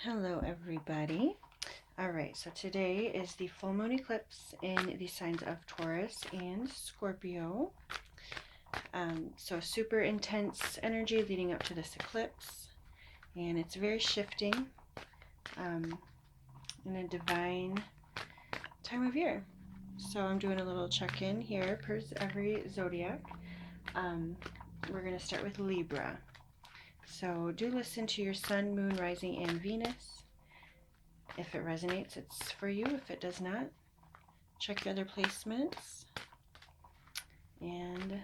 Hello everybody. Alright, so today is the full moon eclipse in the signs of Taurus and Scorpio. So super intense energy leading up to this eclipse, and it's very shifting in a divine time of year. So I'm doing a little check-in here per every zodiac. We're going to start with Libra. So do listen to your sun, moon, rising, and Venus. If it resonates, it's for you. If it does not, check your other placements. And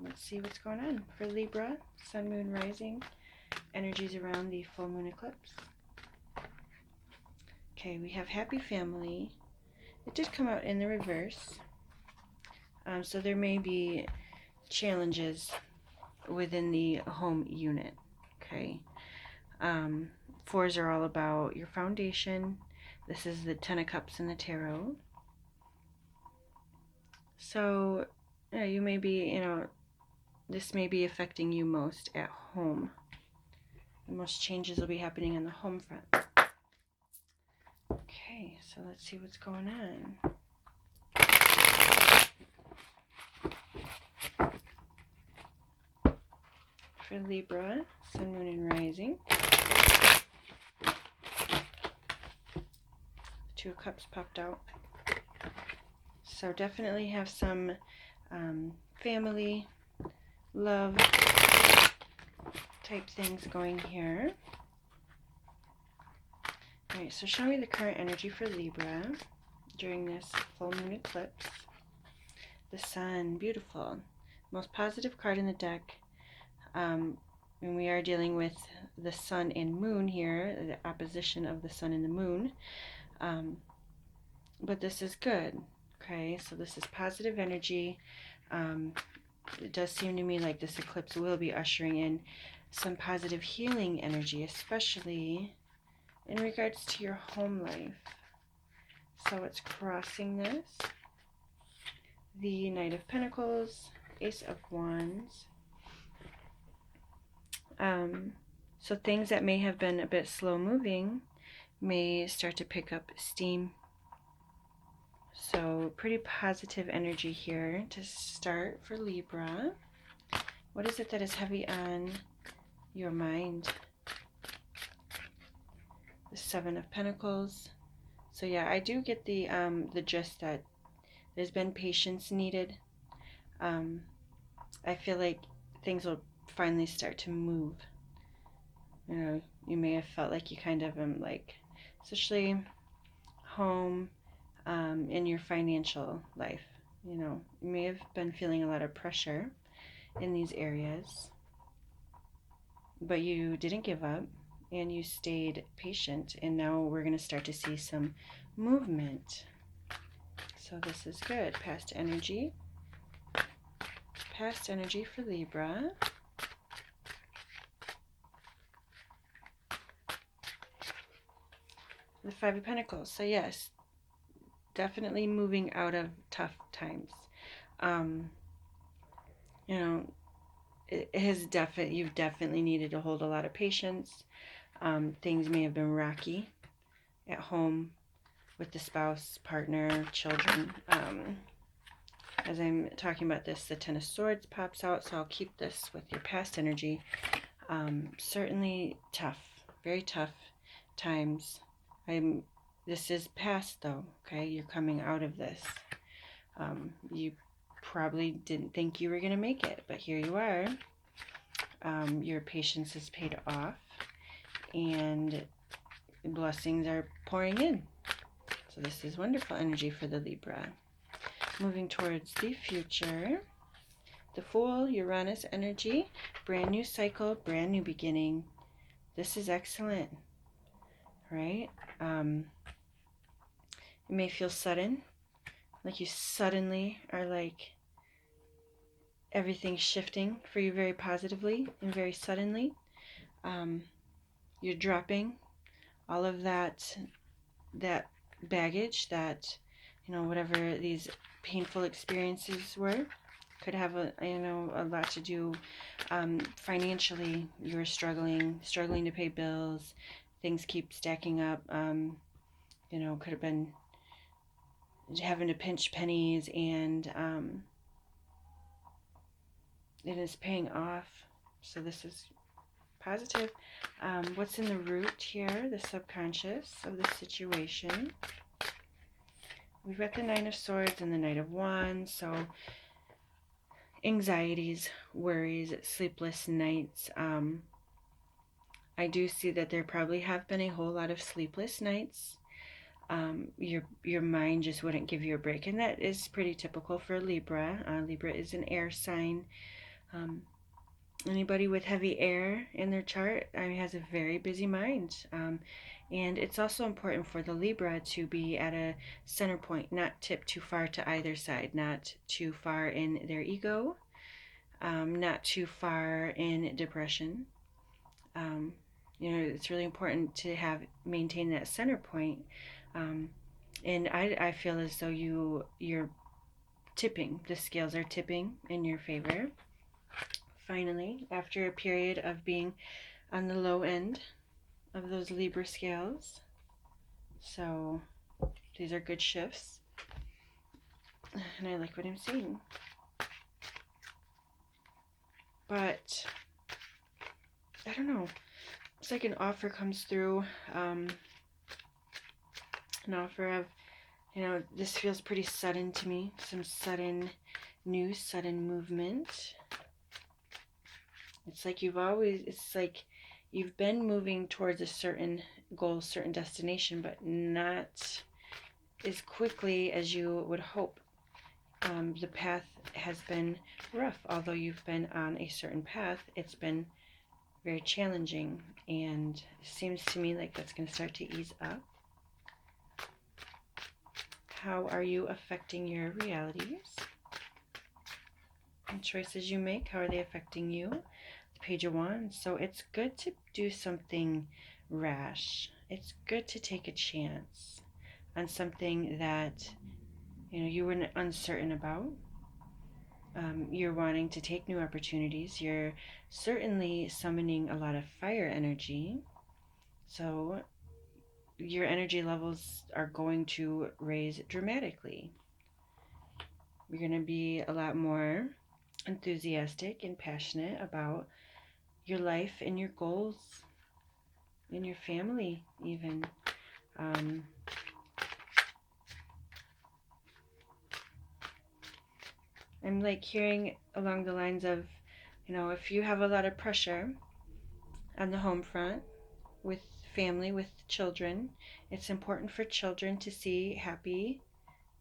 let's see what's going on for Libra, sun, moon, rising, energies around the full moon eclipse. Okay, we have happy family. It did come out in the reverse. So there may be challenges within the home unit. Okay. Fours are all about your foundation. This is the Ten of Cups in the Tarot. So, yeah, you may be, this may be affecting you most at home. The most changes will be happening on the home front. Okay, so let's see what's going on. For Libra, sun, moon, and rising. Two of Cups popped out. So definitely have some family, love type things going here. Alright, so show me the current energy for Libra during this full moon eclipse. The sun, beautiful. Most positive card in the deck. And we are dealing with the sun and moon here, the opposition of the sun and the moon. But this is good. Okay, so this is positive energy. It does seem to me like this eclipse will be ushering in some positive healing energy, especially in regards to your home life. So it's crossing this. The Knight of Pentacles, Ace of Wands. So things that may have been a bit slow moving may start to pick up steam. So pretty positive energy here to start for Libra. What is it that is heavy on your mind? The Seven of Pentacles. So yeah, I do get the gist that there's been patience needed. I feel like things will finally start to move. You may have felt like you kind of like, especially home, in your financial life. You may have been feeling a lot of pressure in these areas, but you didn't give up and you stayed patient, and now we're going to start to see some movement. So this is good. Past energy for Libra. The Five of Pentacles. So yes, definitely moving out of tough times. You've definitely needed to hold a lot of patience. Things may have been rocky at home with the spouse, partner, children. As I'm talking about this, the Ten of Swords pops out, so I'll keep this with your past energy. Certainly tough, very tough times. This is past though, okay? You're coming out of this. You probably didn't think you were going to make it, but here you are. Your patience is paid off, and blessings are pouring in. So this is wonderful energy for the Libra. Moving towards the future. The Fool, Uranus energy, brand new cycle, brand new beginning. This is excellent, right? It may feel sudden, like you suddenly are like everything's shifting for you very positively and very suddenly. You're dropping all of that baggage, that whatever these painful experiences were. Could have a lot to do financially. You were struggling to pay bills. things keep stacking up. Could have been having to pinch pennies, and it is paying off. So this is positive. What's in the root here, the subconscious of the situation? We've got the Nine of Swords and the Knight of Wands. So anxieties, worries, sleepless nights. I do see that there probably have been a whole lot of sleepless nights. Your mind just wouldn't give you a break, and that is pretty typical for Libra. Libra is an air sign. Anybody with heavy air in their chart has a very busy mind. And it's also important for the Libra to be at a center point, not tip too far to either side, not too far in their ego, not too far in depression. It's really important to maintain that center point. And I feel as though you're tipping. The scales are tipping in your favor. Finally, after a period of being on the low end of those Libra scales. So these are good shifts. And I like what I'm seeing. But I don't know. It's like an offer comes through. An offer of, this feels pretty sudden to me. Some sudden news, sudden movement. It's like you've been moving towards a certain goal, certain destination, but not as quickly as you would hope. The path has been rough. Although you've been on a certain path, it's been very challenging, and it seems to me like that's going to start to ease up. How are you affecting your realities? The choices you make, how are they affecting you? The Page of Wands. So it's good to do something rash. It's good to take a chance on something that you were uncertain about. You're wanting to take new opportunities. You're certainly summoning a lot of fire energy. So your energy levels are going to raise dramatically. You're going to be a lot more enthusiastic and passionate about your life and your goals and your family even. I'm like hearing along the lines of, if you have a lot of pressure on the home front with family, with children, it's important for children to see happy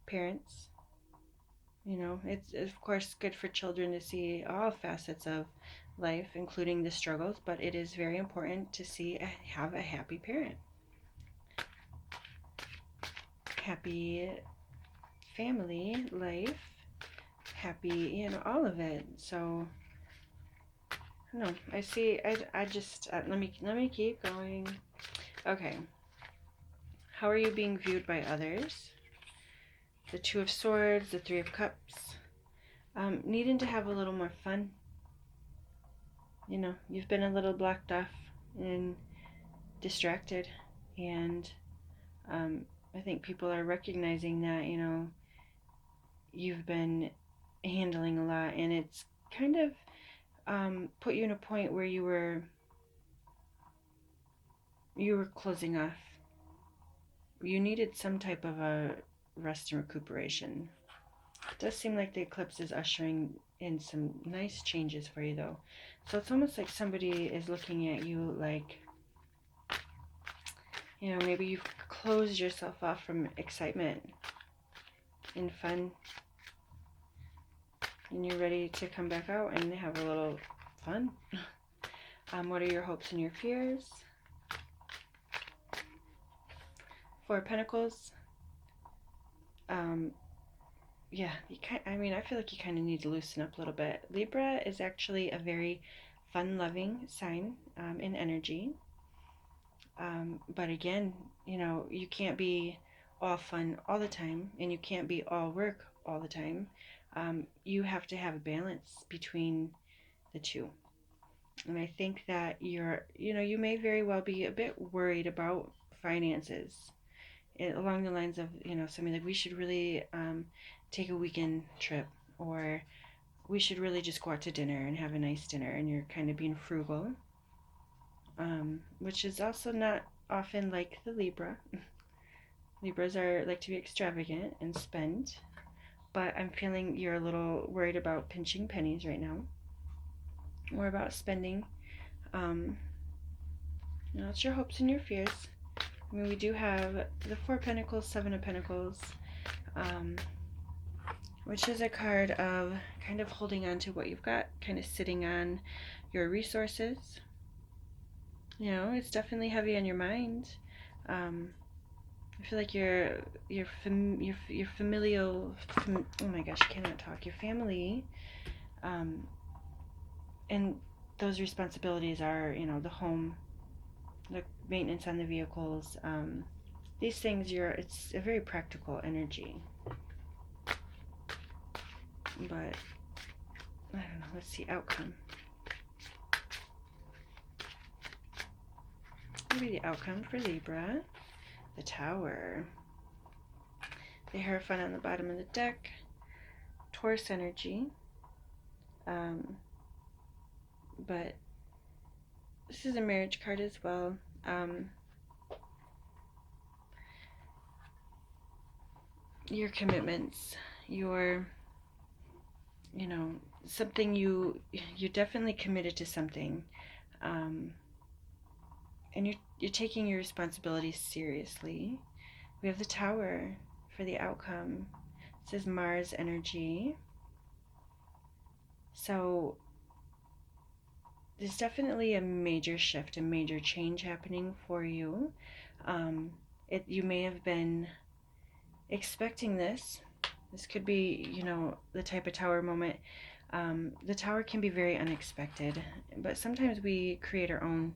parents. It's of course good for children to see all facets of life, including the struggles, but it is very important to have a happy parent. Happy family life, happy, all of it. So no, I see. I just let me keep going. Okay, how are you being viewed by others? The Two of Swords, the Three of Cups. Needing to have a little more fun. You've been a little blocked off and distracted, and I think people are recognizing that you've been handling a lot, and it's kind of put you in a point where you were closing off. You needed some type of a rest and recuperation. It does seem like the eclipse is ushering in some nice changes for you, though. So it's almost like somebody is looking at you like, maybe you've closed yourself off from excitement and fun, and you're ready to come back out and have a little fun. What are your hopes and your fears? Four of Pentacles. Yeah, I feel like you kind of need to loosen up a little bit. Libra is actually a very fun-loving sign in energy. But again, you can't be all fun all the time, and you can't be all work all the time. You have to have a balance between the two. And I think that you may very well be a bit worried about finances, along the lines of, something like, we should really take a weekend trip, or we should really just go out to dinner and have a nice dinner, and you're kind of being frugal, which is also not often like the Libra. Libras like to be extravagant and spend, but I'm feeling you're a little worried about pinching pennies right now, or about spending. It's your hopes and your fears. I mean, we do have the Four of Pentacles, Seven of Pentacles, which is a card of kind of holding on to what you've got, kind of sitting on your resources. It's definitely heavy on your mind. I feel like your familial, oh my gosh, I cannot talk. Your family, and those responsibilities are, the home, the maintenance on the vehicles, these things. It's a very practical energy. But I don't know. Let's see outcome. Maybe the outcome for Libra. The Tower. The Hierophant on the bottom of the deck. Taurus energy. But this is a marriage card as well. Your commitments, your, something you're definitely committed to something, and you're taking your responsibilities seriously. We have the Tower for the outcome. It says Mars energy. So there's definitely a major shift, a major change happening for you. You may have been expecting this. This could be, the type of Tower moment. The Tower can be very unexpected, but sometimes we create our own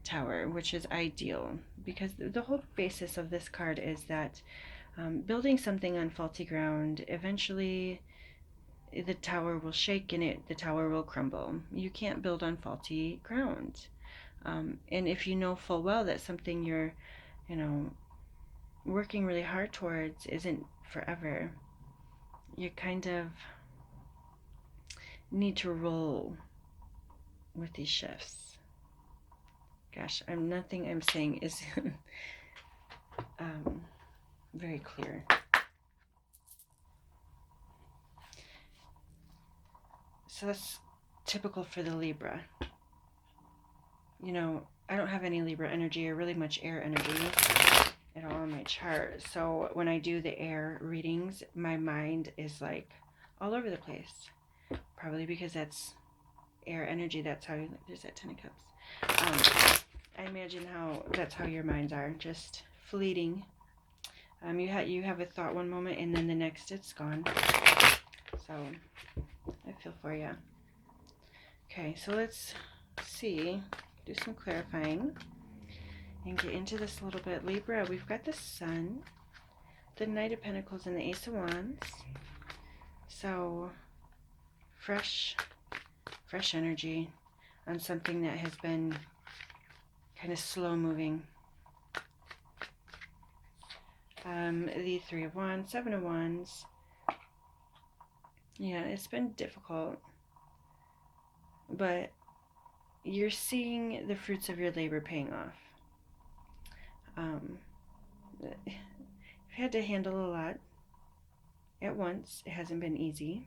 Tower, which is ideal, because the whole basis of this card is that building something on faulty ground, eventually the tower will shake and the tower will crumble. You can't build on faulty ground. And if you know full well that something you're, working really hard towards isn't forever, you kind of need to roll with these shifts. Gosh, nothing I'm saying is very clear. So that's typical for the Libra. I don't have any Libra energy or really much air energy at all in my chart. So when I do the air readings, my mind is like all over the place. Probably because that's air energy. That's how there's that Ten of Cups. I imagine that's how your minds are, just fleeting. You have a thought one moment, and then the next it's gone. So I feel for you. Okay, so let's see, do some clarifying and get into this a little bit. Libra, we've got the Sun, the Knight of Pentacles, and the Ace of Wands. So fresh energy on something that has been kind of slow moving. The Three of Wands, Seven of Wands. Yeah, it's been difficult, but you're seeing the fruits of your labor paying off. You've had to handle a lot at once. It hasn't been easy.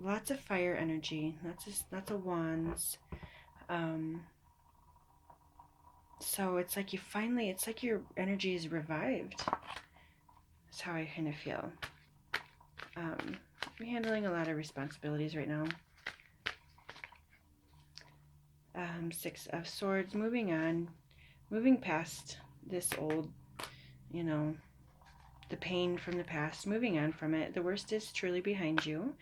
Lots of fire energy, lots of wands. So it's like it's like your energy is revived. That's how I kind of feel. You're handling a lot of responsibilities right now. Six of Swords, moving on, moving past this old, the pain from the past, moving on from it. The worst is truly behind you.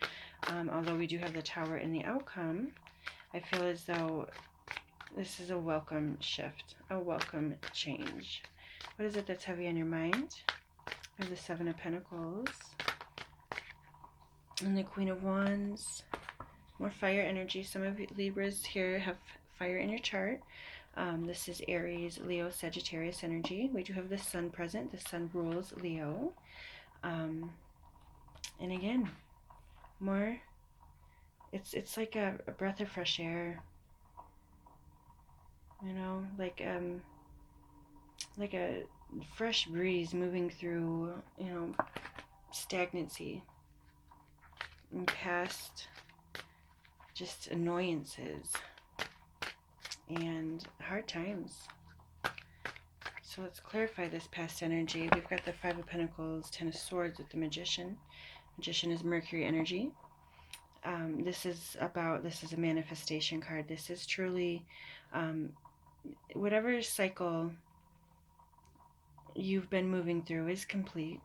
Although we do have the Tower in the outcome, I feel as though this is a welcome shift, a welcome change. What is it that's heavy on your mind? We have the Seven of Pentacles. And the Queen of Wands, more fire energy. Some of you Libras here have fire in your chart. This is Aries, Leo, Sagittarius energy. We do have the Sun present. The Sun rules Leo. And again, more, it's like a breath of fresh air. You know, like a fresh breeze moving through, you know, stagnancy and past just annoyances and hard times. So let's clarify this past energy. We've got the Five of Pentacles, Ten of Swords with the Magician. Magician is Mercury energy. This is a manifestation card. This is truly whatever cycle you've been moving through is complete.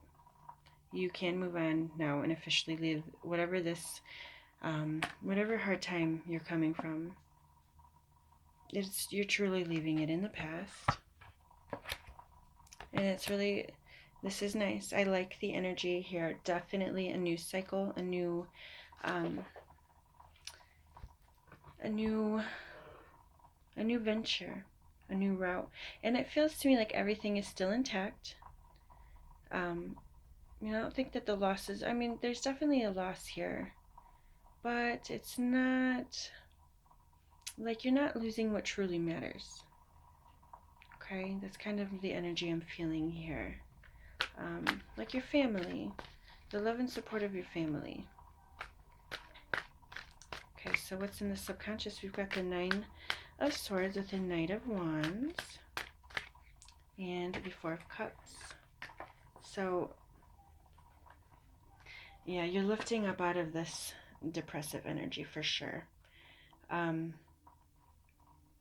You can move on now and officially live whatever this, whatever hard time you're coming from. You're truly leaving it in the past. And it's really, this is nice. I like the energy here. Definitely a new cycle, a new venture, a new route. And it feels to me like everything is still intact. I don't think that the losses, I mean, there's definitely a loss here, but it's not, like, you're not losing what truly matters. Okay, that's kind of the energy I'm feeling here. Like your family, the love and support of your family. Okay, so what's in the subconscious? We've got the Nine of Swords with the Knight of Wands and the Four of Cups. So, yeah, you're lifting up out of this depressive energy for sure.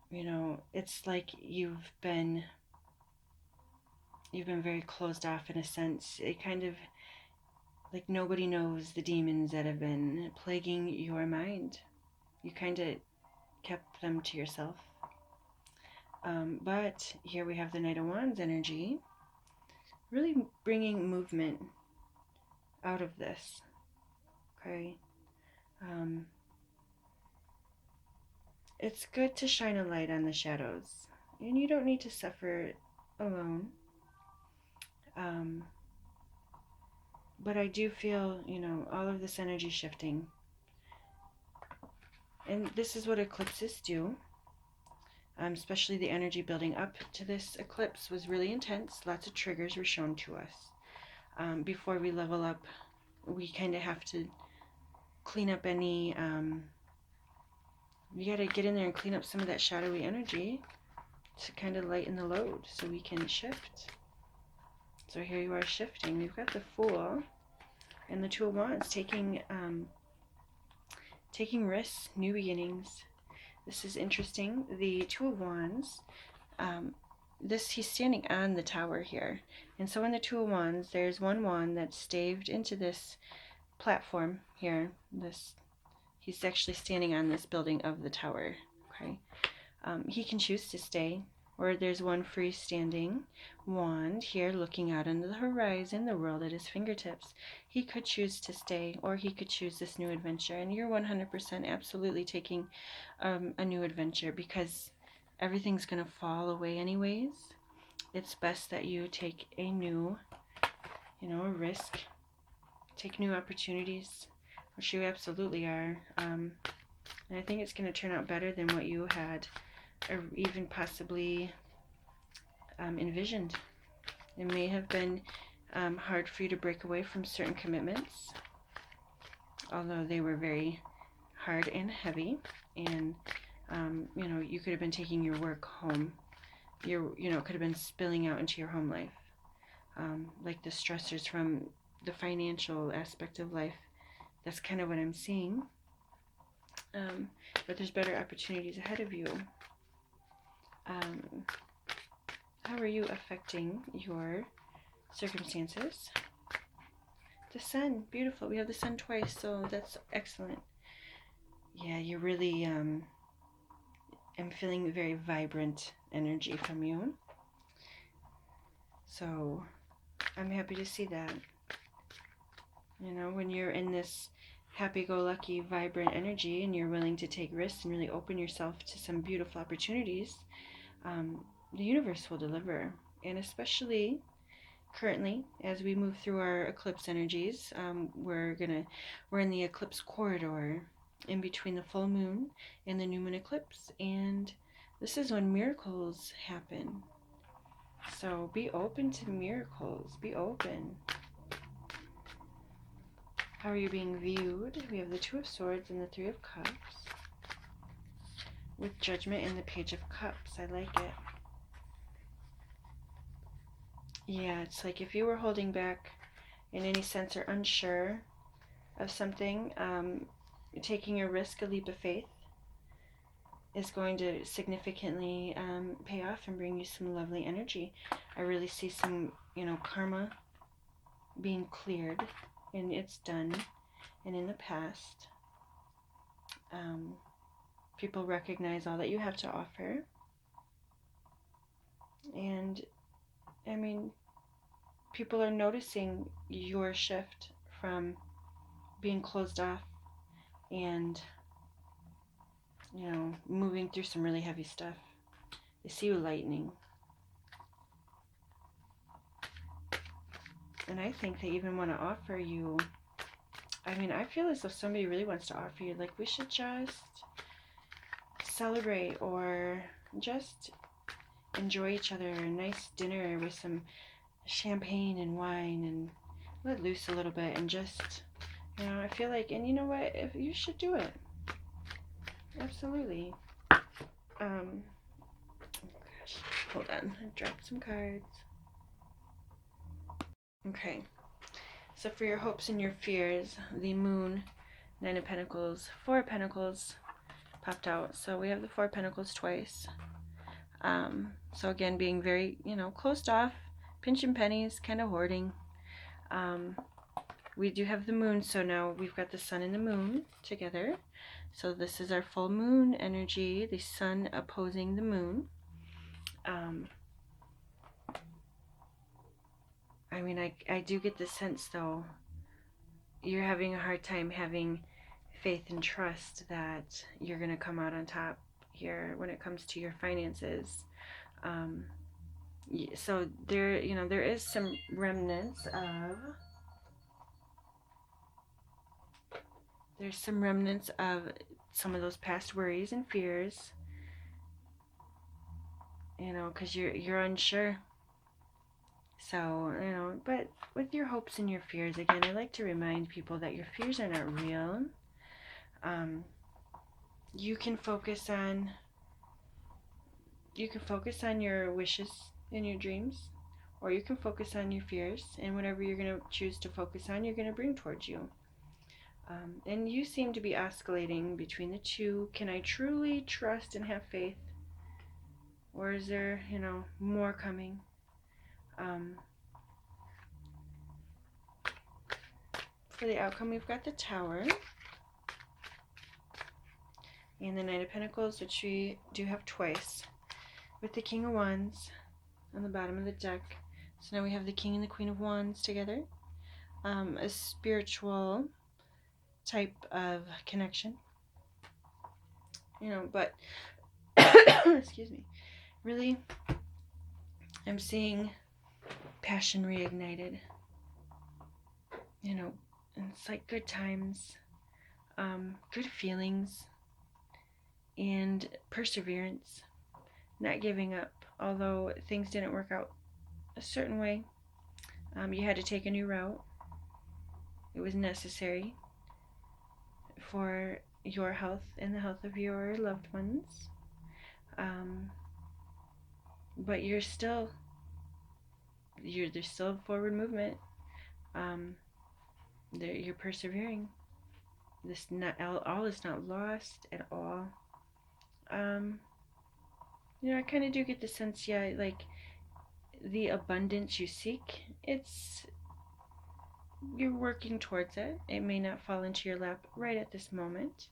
You know, it's like you've been very closed off in a sense. It kind of, like, nobody knows the demons that have been plaguing your mind. You kind of kept them to yourself. But here we have the Knight of Wands energy, really bringing movement out of this. Okay. It's good to shine a light on the shadows, and you don't need to suffer alone. But I do feel, you know, all of this energy shifting. And this is what eclipses do. Especially the energy building up to this eclipse was really intense. Lots of triggers were shown to us. Before we level up, we kind of have to clean up any, we got to get in there and clean up some of that shadowy energy to kind of lighten the load so we can shift. So here you are shifting. We've got the Fool and the Two of Wands, taking risks, new beginnings. This is interesting. The Two of Wands, he's standing on the tower here. And so in the Two of Wands, there's one wand that's staved into this platform here. He's actually standing on this building of the tower. Okay. He can choose to stay, or there's one freestanding wand here looking out into the horizon, the world at his fingertips. He could choose to stay, or he could choose this new adventure. And you're 100% absolutely taking a new adventure, because everything's going to fall away anyways. It's best that you take a new, a risk, take new opportunities, which you absolutely are. And I think it's going to turn out better than what you had or even possibly envisioned. It may have been hard for you to break away from certain commitments, although they were very hard and heavy. And you could have been taking your work home. It could have been spilling out into your home life, like the stressors from the financial aspect of life. That's kind of what I'm seeing. But there's better opportunities ahead of you. How are you affecting your circumstances? The Sun, beautiful. We have the Sun twice, so that's excellent. Yeah, you really, I'm feeling very vibrant energy from you. So I'm happy to see that. When you're in this happy-go-lucky, vibrant energy, and you're willing to take risks and really open yourself to some beautiful opportunities, the universe will deliver. And especially currently, as we move through our eclipse energies, we're in the eclipse corridor in between the full moon and the new moon eclipse, and this is when miracles happen. So be open to miracles. Be open. How are you being viewed? We have the Two of Swords and the Three of Cups, with Judgment and the Page of Cups. I like it. Yeah, it's like if you were holding back in any sense or unsure of something, taking a risk, a leap of faith, is going to significantly pay off and bring you some lovely energy. I really see some, karma being cleared, and it's done. And in the past, people recognize all that you have to offer. And, I mean, people are noticing your shift from being closed off and, moving through some really heavy stuff. They see you lightning. And I think they even want to offer you, I feel as though somebody really wants to offer you, like, we should just celebrate or just enjoy each other, a nice dinner with some champagne and wine, and let loose a little bit, and just, I feel like, and you know what, if you should do it. Absolutely. Oh gosh, hold on, I dropped some cards. Okay, so for your hopes and your fears, the Moon, Nine of Pentacles, Four of Pentacles popped out. So we have the Four of Pentacles twice. So again, being very, closed off, pinching pennies, kind of hoarding. We do have the Moon, so now we've got the Sun and the Moon together. So this is our full moon energy, the Sun opposing the Moon. I do get the sense, though, you're having a hard time having faith and trust that you're going to come out on top here when it comes to your finances. So there, there is some remnants of... There's some remnants of some of those past worries and fears, because you're unsure. So, but with your hopes and your fears, again, I like to remind people that your fears are not real. You can focus on your wishes and your dreams, or you can focus on your fears, and whatever you're going to choose to focus on, you're going to bring towards you. And you seem to be oscillating between the two. Can I truly trust and have faith? Or is there, more coming? For the outcome, we've got the Tower and the Knight of Pentacles, which we do have twice, with the King of Wands on the bottom of the deck. So now we have the King and the Queen of Wands together. A spiritual type of connection, but excuse me, really, I'm seeing passion reignited, and it's like good times, good feelings, and perseverance, not giving up, although things didn't work out a certain way. You had to take a new route. It was necessary for your health and the health of your loved ones. But there's still forward movement. You're persevering. All is not lost at all. I kind of do get the sense, like the abundance you seek, you're working towards it. It may not fall into your lap right at this moment,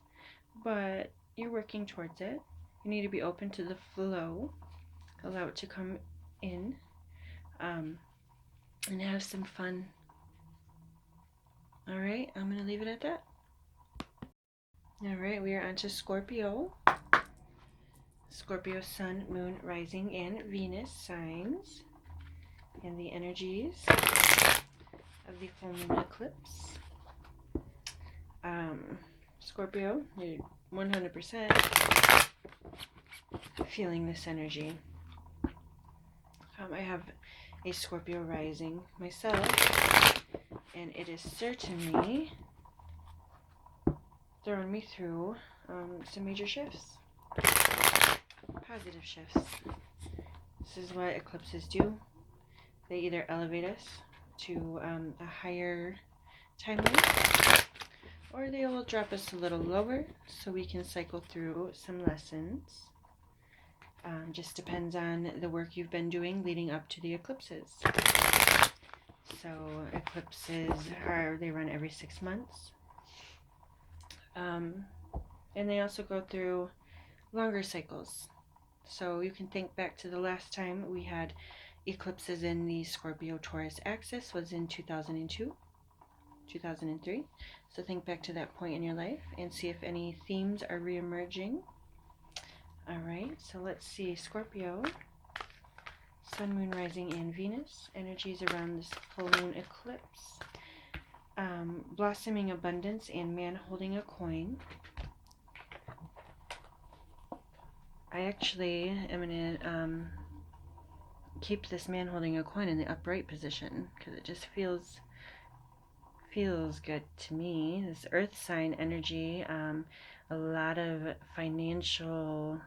but you're working towards it. You need to be open to the flow, allow it to come in, and have some fun. All right, I'm going to leave it at that. All right, we are on to Scorpio. Scorpio Sun, Moon, Rising, and Venus signs, and the energies of the full moon eclipse. Scorpio, you're 100% feeling this energy. I have a Scorpio rising myself, and it is certainly throwing me through some major shifts, positive shifts. This is what eclipses do. They either elevate us to a higher timeline, or they will drop us a little lower so we can cycle through some lessons. Just depends on the work you've been doing leading up to the eclipses. So eclipses they run every 6 months. And they also go through longer cycles. So you can think back to the last time we had eclipses in the Scorpio-Taurus axis was in 2002, 2003. So think back to that point in your life and see if any themes are reemerging. All right, so let's see. Scorpio, Sun, Moon, Rising, and Venus. Energies around this full moon eclipse. Blossoming abundance and man holding a coin. I actually am going to keep this man holding a coin in the upright position because it just feels good to me. This earth sign energy, a lot of financial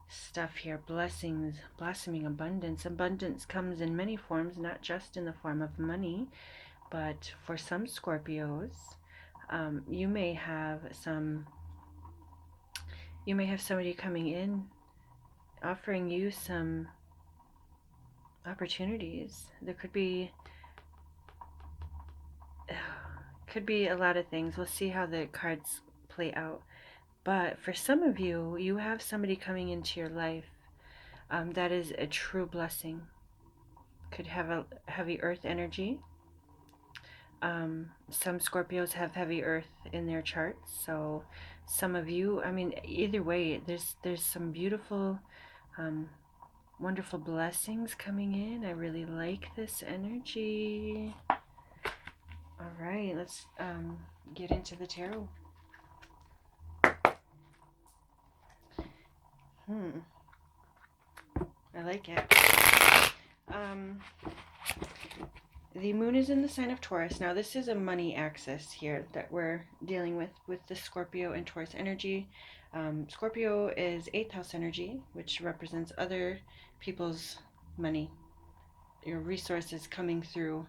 stuff here, blessings, blossoming abundance. Abundance comes in many forms, not just in the form of money, but for some Scorpios, you may have somebody coming in offering you some opportunities. There could be a lot of things. We'll see how the cards play out. But for some of you, you have somebody coming into your life that is a true blessing. Could have a heavy earth energy. Some Scorpios have heavy earth in their charts. So some of you, I mean, either way, there's some beautiful, wonderful blessings coming in. I really like this energy. All right, let's get into the tarot. I like it. The moon is in the sign of Taurus. Now this is a money axis here that we're dealing with the Scorpio and Taurus energy. Scorpio is 8th house energy, which represents other people's money, your resources coming through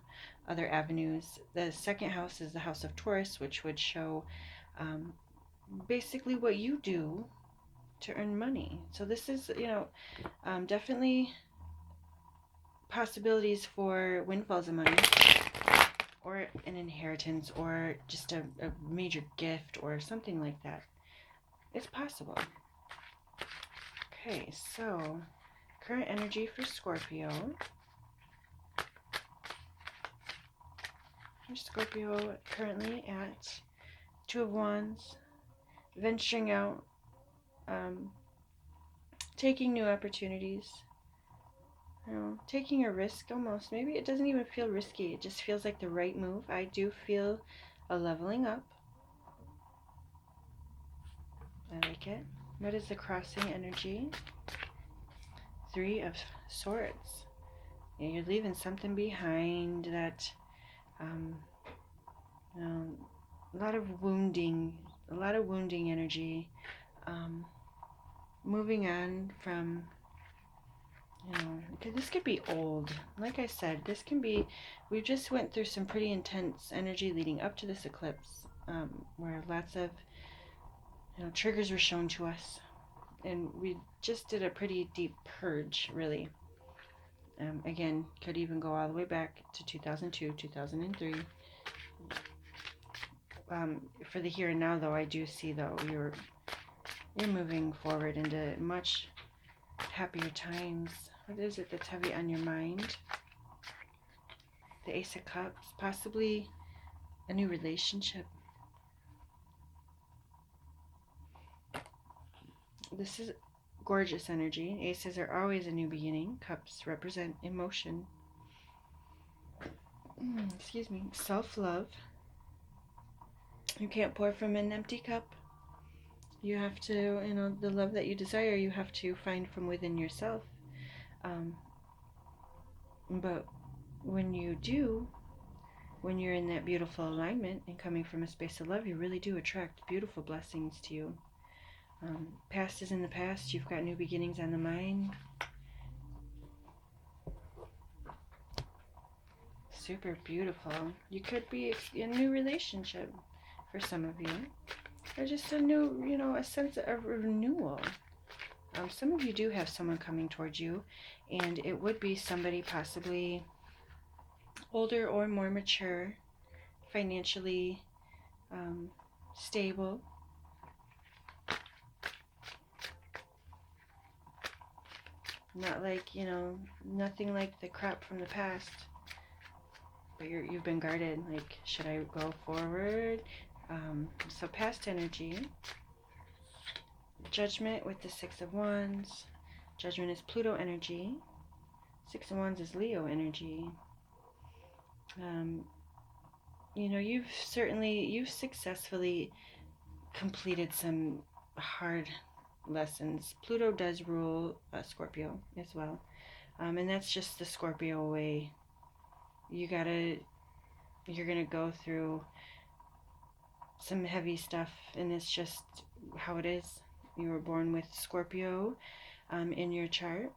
other avenues. The 2nd house is the house of Taurus, which would show basically what you do to earn money. So this is, definitely possibilities for windfalls of money, or an inheritance, or just a major gift, or something like that. It's possible. Okay, so current energy for Scorpio. Scorpio currently at 2 of Wands, venturing out, taking new opportunities, taking a risk almost. Maybe it doesn't even feel risky. It just feels like the right move. I do feel a leveling up. I like it. What is the crossing energy? 3 of Swords. Yeah, you're leaving something behind that, a lot of wounding energy. Moving on from, this could be old. Like I said, this can be, we just went through some pretty intense energy leading up to this eclipse, where lots of, triggers were shown to us. And we just did a pretty deep purge, really. Again, could even go all the way back to 2002, 2003. For the here and now, though, I do see, though, you're moving forward into much happier times. What is it that's heavy on your mind? The Ace of Cups, possibly a new relationship. This is gorgeous energy. Aces are always a new beginning. Cups represent emotion. Excuse me. Self-love. You can't pour from an empty cup. You have to, the love that you desire, you have to find from within yourself. But when you do, when you're in that beautiful alignment and coming from a space of love, you really do attract beautiful blessings to you. Past is in the past. You've got new beginnings on the mind. Super beautiful. You could be in a new relationship for some of you. Or just a new, a sense of renewal. Some of you do have someone coming towards you, and it would be somebody possibly older or more mature, financially stable. Not like, nothing like the crap from the past. But you've been guarded. Like, should I go forward? So past energy. Judgment with the Six of Wands. Judgment is Pluto energy. Six of Wands is Leo energy. You've successfully completed some hard lessons. Pluto does rule Scorpio as well. And that's just the Scorpio way. You're gonna go through some heavy stuff, and it's just how it is. You were born with Scorpio in your chart.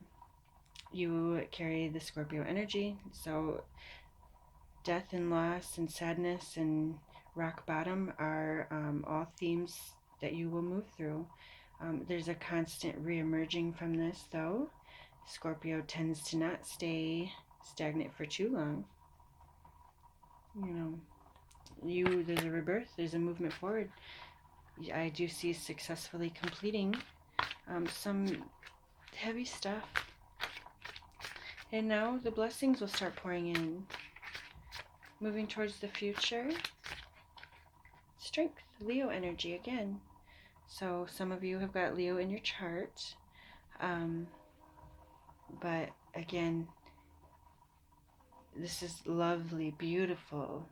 You carry the Scorpio energy, so death and loss and sadness and rock bottom are all themes that you will move through. There's a constant re-emerging from this, though. Scorpio tends to not stay stagnant for too long. There's a rebirth, there's a movement forward. I do see successfully completing some heavy stuff. And now the blessings will start pouring in. Moving towards the future. Strength, Leo energy again. So some of you have got Leo in your chart. But again, this is lovely, beautiful.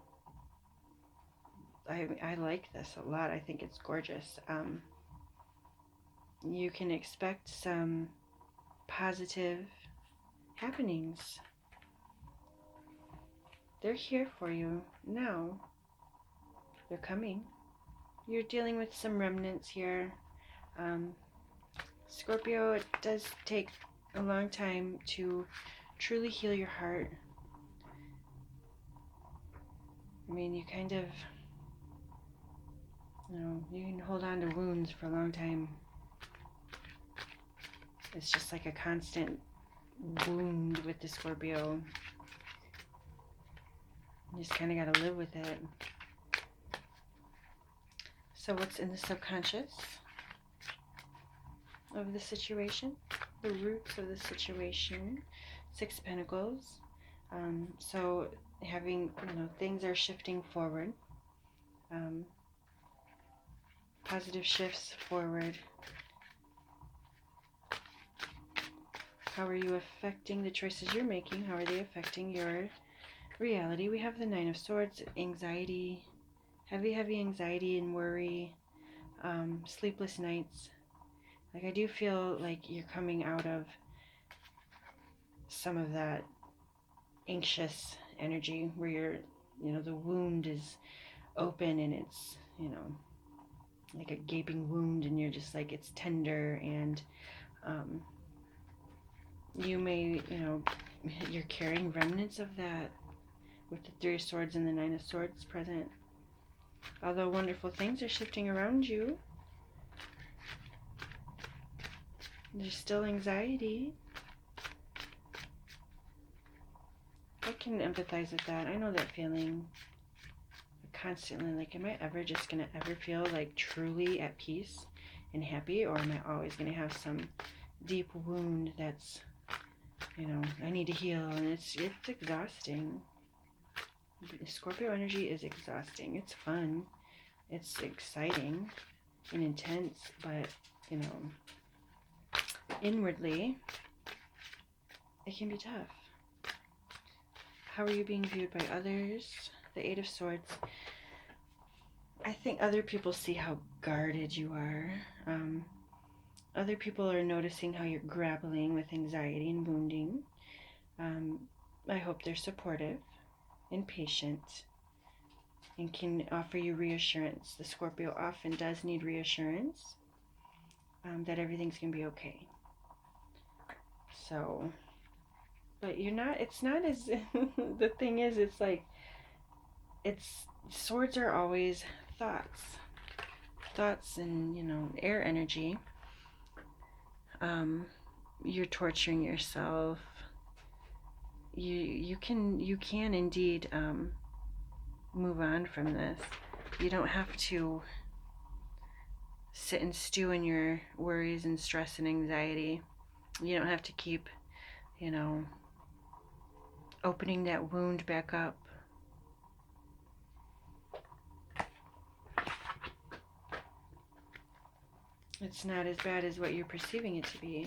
I like this a lot. I think it's gorgeous. You can expect some positive happenings. They're here for you now. They're coming. You're dealing with some remnants here. Scorpio, it does take a long time to truly heal your heart. I mean, you kind of, you can hold on to wounds for a long time. It's just like a constant wound with the Scorpio. You just kind of got to live with it. So what's in the subconscious of the situation? The roots of the situation. Six of Pentacles. So having, things are shifting forward. Positive shifts forward. How are you affecting the choices you're making? How are they affecting your reality? We have the Nine of Swords, anxiety, heavy anxiety and worry, sleepless nights. Like, I do feel like you're coming out of some of that anxious energy where you're, the wound is open and it's, like a gaping wound, and you're just like, it's tender, and you may, you're carrying remnants of that with the Three of Swords and the Nine of Swords present. Although wonderful things are shifting around you, there's still anxiety. I can empathize with that. I know that feeling. Constantly, like, am I ever just going to ever feel like truly at peace and happy, or am I always going to have some deep wound that's, I need to heal, and it's exhausting. Scorpio energy is exhausting. It's fun. It's exciting and intense, but, inwardly, it can be tough. How are you being viewed by others? The Eight of Swords. I think other people see how guarded you are. Other people are noticing how you're grappling with anxiety and wounding. I hope they're supportive and patient and can offer you reassurance. The Scorpio often does need reassurance that everything's going to be okay. So, but you're not, it's not as, the thing is, it's like, swords are always thoughts and, you know, air energy. You're torturing yourself. You can indeed move on from this. You don't have to sit and stew in your worries and stress and anxiety. You don't have to keep, you know, opening that wound back up. It's not as bad as what you're perceiving it to be.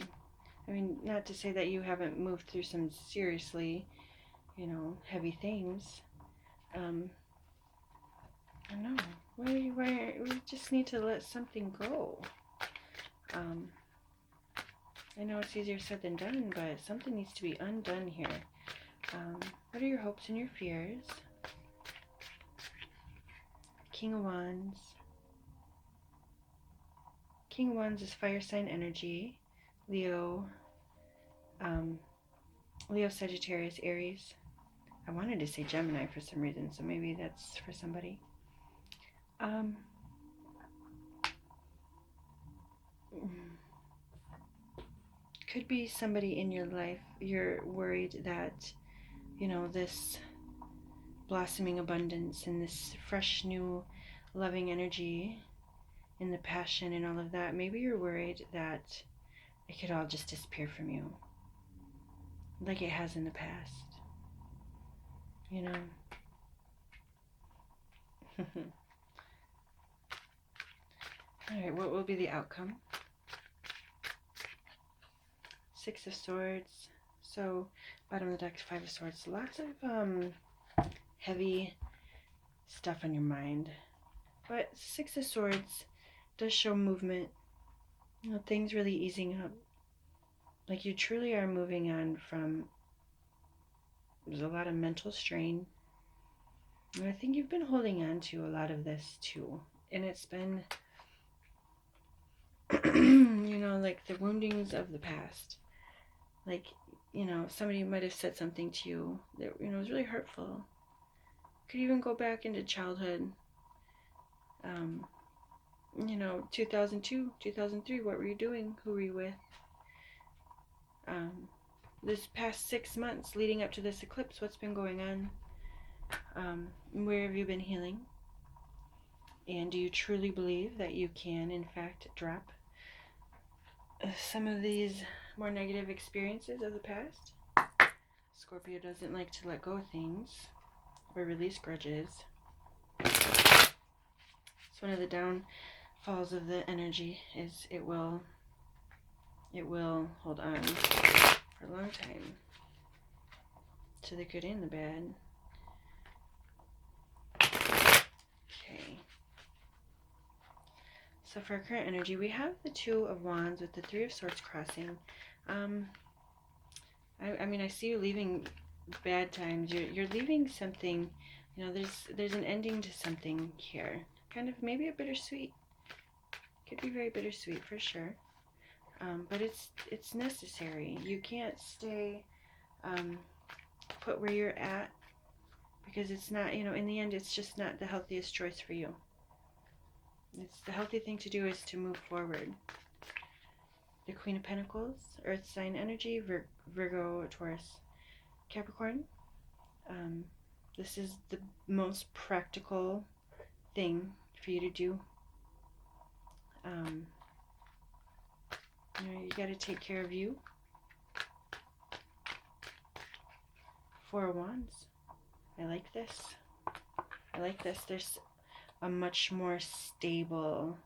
I mean, not to say that you haven't moved through some seriously, you know, heavy things. I don't know. We just need to let something go. I know it's easier said than done, but something needs to be undone here. What are your hopes and your fears? King of Wands. King of Wands is fire sign energy. Leo, Sagittarius, Aries. I wanted to say Gemini for some reason, so maybe that's for somebody. Could be somebody in your life. You're worried that, you know, this blossoming abundance and this fresh, new, loving energy and the passion and all of that, maybe you're worried that it could all just disappear from you, like it has in the past, you know. Alright, what will be the outcome? Six of Swords. So, bottom of the deck, Five of Swords. Lots of heavy stuff on your mind. But Six of Swords does show movement. You know, things really easing up. Like you truly are moving on from, there's a lot of mental strain. And I think you've been holding on to a lot of this too. And it's been, you know, like the woundings of the past. Like, you know, somebody might have said something to you that, you know, was really hurtful. Could even go back into childhood. You know, 2002, 2003, what were you doing? Who were you with? This past 6 months leading up to this eclipse, what's been going on? Where have you been healing? And do you truly believe that you can, in fact, drop some of these more negative experiences of the past? Scorpio doesn't like to let go of things or release grudges. It's one of the downfalls of the energy is it will hold on for a long time to the good and the bad. Okay. So for our current energy, we have the Two of Wands with the Three of Swords crossing. I mean, I see you leaving bad times. You're leaving something. You know, there's an ending to something here. Kind of maybe a bittersweet. Could be very bittersweet for sure. But it's necessary. You can't stay put where you're at because it's not, you know, in the end, it's just not the healthiest choice for you. It's the healthy thing to do is to move forward. The Queen of Pentacles, Earth sign energy, Virgo, Taurus, Capricorn. This is the most practical thing for you to do. You know, you got to take care of you. Four of Wands. I like this. I like this. There's a much more stable,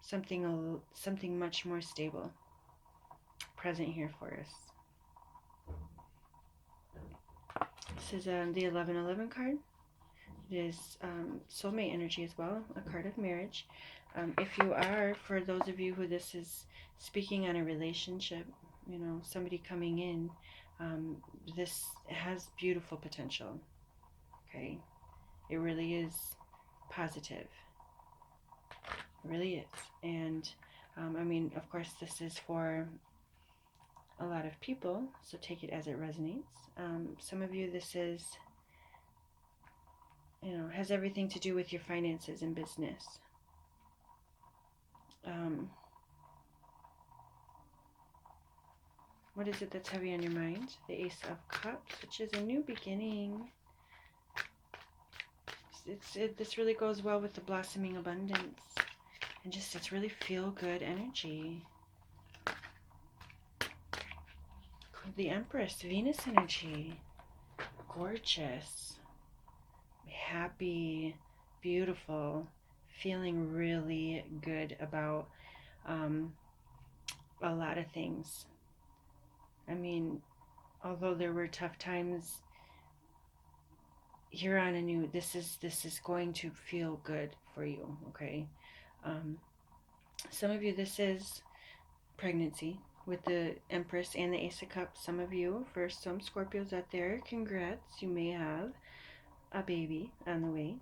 something much more stable. present here for us. This is the 1111 card. It is soulmate energy as well, a card of marriage. If you are, for those of you who this is speaking on a relationship, you know, somebody coming in, this has beautiful potential, okay? It really is positive. It really is. And, I mean, of course, this is for a lot of people, so take it as it resonates. Some of you, this is, you know, has everything to do with your finances and business. What is it that's heavy on your mind? The Ace of Cups, which is a new beginning. This really goes well with the blossoming abundance. And just, it's really feel-good energy. The Empress, Venus energy. Gorgeous. Happy, beautiful, feeling really good about a lot of things. I mean, although there were tough times, you're on a new, this is going to feel good for you, okay? Some of you, this is pregnancy with the Empress and the Ace of Cups. Some of you, for some Scorpios out there, congrats, you may have a baby on the way.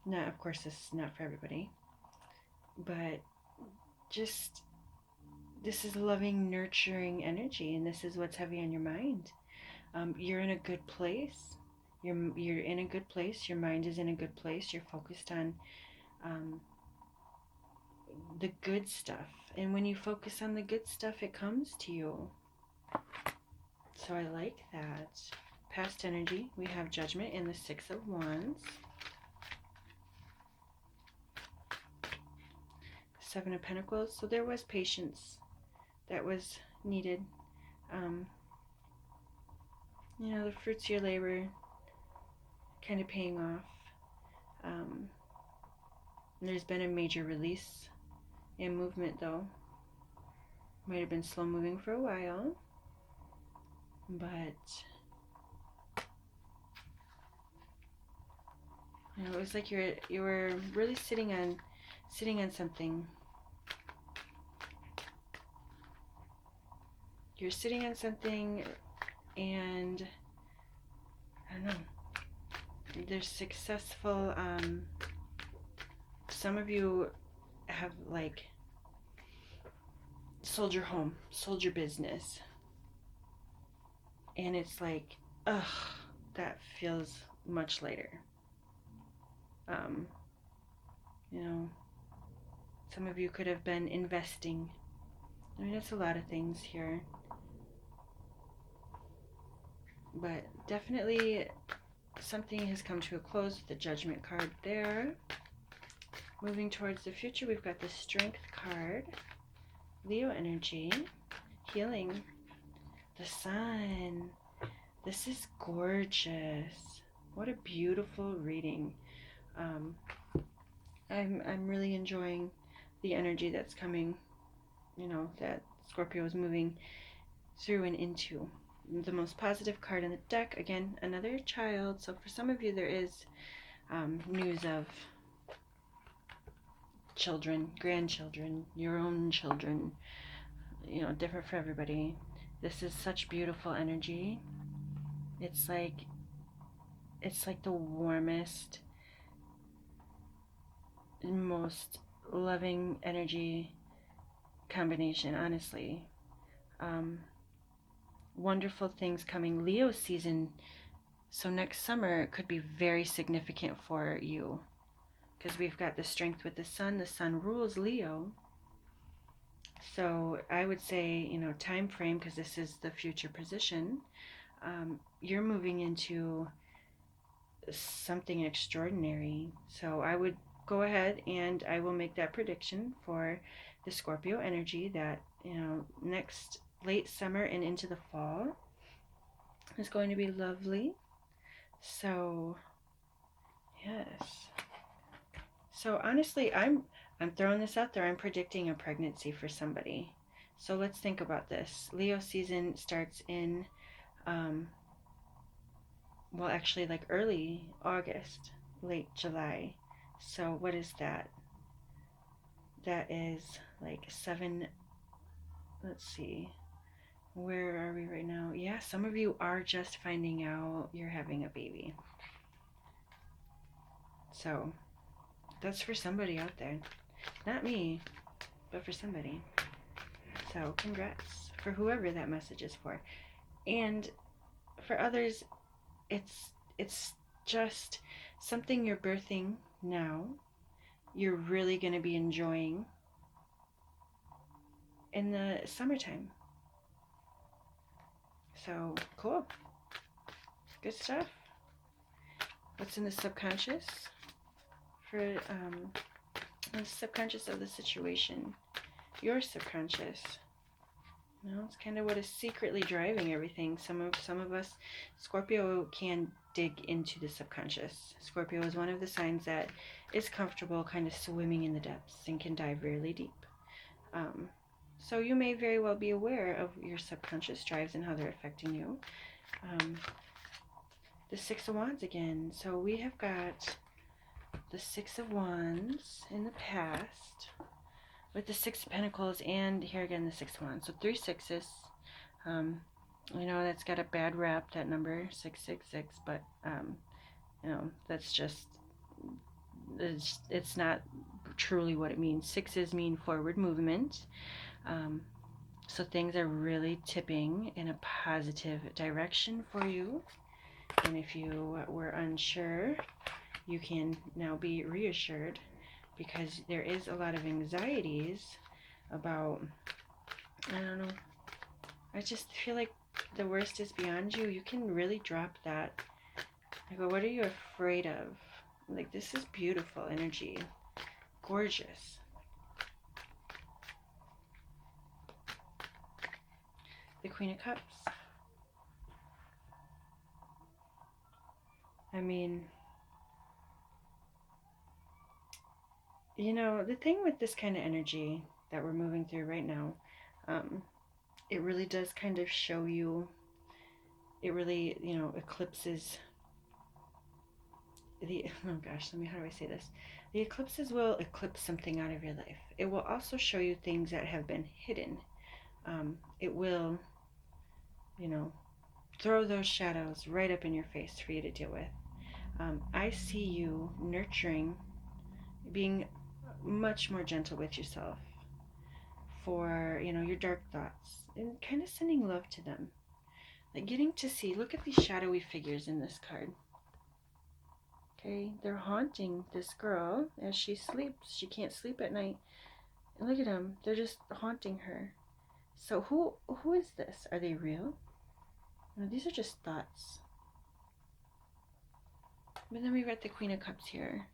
Not, of course, this is not for everybody, but just, this is loving, nurturing energy, and this is what's heavy on your mind. You're in a good place. You're in a good place. Your mind is in a good place. You're focused on the good stuff, and when you focus on the good stuff, it comes to you. So I like that. Past energy, we have Judgment and the Six of Wands. Seven of Pentacles. So there was patience that was needed. You know, the fruits of your labor kind of paying off. There's been a major release and movement, though. Might have been slow moving for a while, but you know, it was like you were really sitting on something. You're sitting on something, and I don't know. There's successful. Some of you have like sold your home, sold your business, and it's like, ugh, that feels much lighter. You know, some of you could have been investing. I mean, it's a lot of things here, but definitely something has come to a close with the Judgment card there. Moving towards the future, we've got the Strength card, Leo energy, healing, the Sun. This is gorgeous. What a beautiful reading. I'm really enjoying the energy that's coming, you know, that Scorpio is moving through and into. The most positive card in the deck, again, another child. So for some of you, there is news of children, grandchildren, your own children, you know, different for everybody. This is such beautiful energy. It's like the warmest, most loving energy combination, honestly. Wonderful things coming. Leo season, so next summer could be very significant for you, because we've got the Strength with the Sun. The Sun rules Leo. So I would say, you know, time frame, because this is the future position, you're moving into something extraordinary. So I would go ahead and I will make that prediction for the Scorpio energy that, you know, next late summer and into the fall is going to be lovely. So yes. So honestly, I'm I'm throwing this out there. I'm predicting a pregnancy for somebody. So let's think about this. Leo season starts in, well, actually, like early August, late July. So what is that? That is like 7, let's see. Where are we right now? Yeah, some of you are just finding out you're having a baby. So that's for somebody out there. Not me, but for somebody. So congrats for whoever that message is for. And for others, it's just something you're birthing now. You're really going to be enjoying in the summertime. So cool. Good stuff. What's in the subconscious? For the subconscious of the situation. Your subconscious. You know, it's kind of what is secretly driving everything. Some of us, Scorpio can dig into the subconscious. Scorpio is one of the signs that is comfortable kind of swimming in the depths and can dive really deep. So you may very well be aware of your subconscious drives and how they're affecting you. The Six of Wands again. So we have got the Six of Wands in the past with the Six of Pentacles, and here again the Six of Wands. So 3 sixes. You know, that's got a bad rap, that number 666, but you know, that's just, it's not truly what it means. Sixes mean forward movement. So things are really tipping in a positive direction for you. And if you were unsure, you can now be reassured, because there is a lot of anxieties about, I don't know, I just feel like the worst is beyond you. You can really drop that. I go, what are you afraid of? Like, this is beautiful energy. Gorgeous. The Queen of Cups. I mean, you know, the thing with this kind of energy that we're moving through right now, it really does kind of show you, it really, you know, eclipses the, oh gosh, how do I say this? The eclipses will eclipse something out of your life. It will also show you things that have been hidden. It will, you know, throw those shadows right up in your face for you to deal with. I see you nurturing, being much more gentle with yourself for, you know, your dark thoughts, and kind of sending love to them. Like getting to see, look at these shadowy figures in this card. Okay, they're haunting this girl as she sleeps. She can't sleep at night. And look at them, they're just haunting her. So who is this? Are they real? No, these are just thoughts. But then we've got the Queen of Cups here,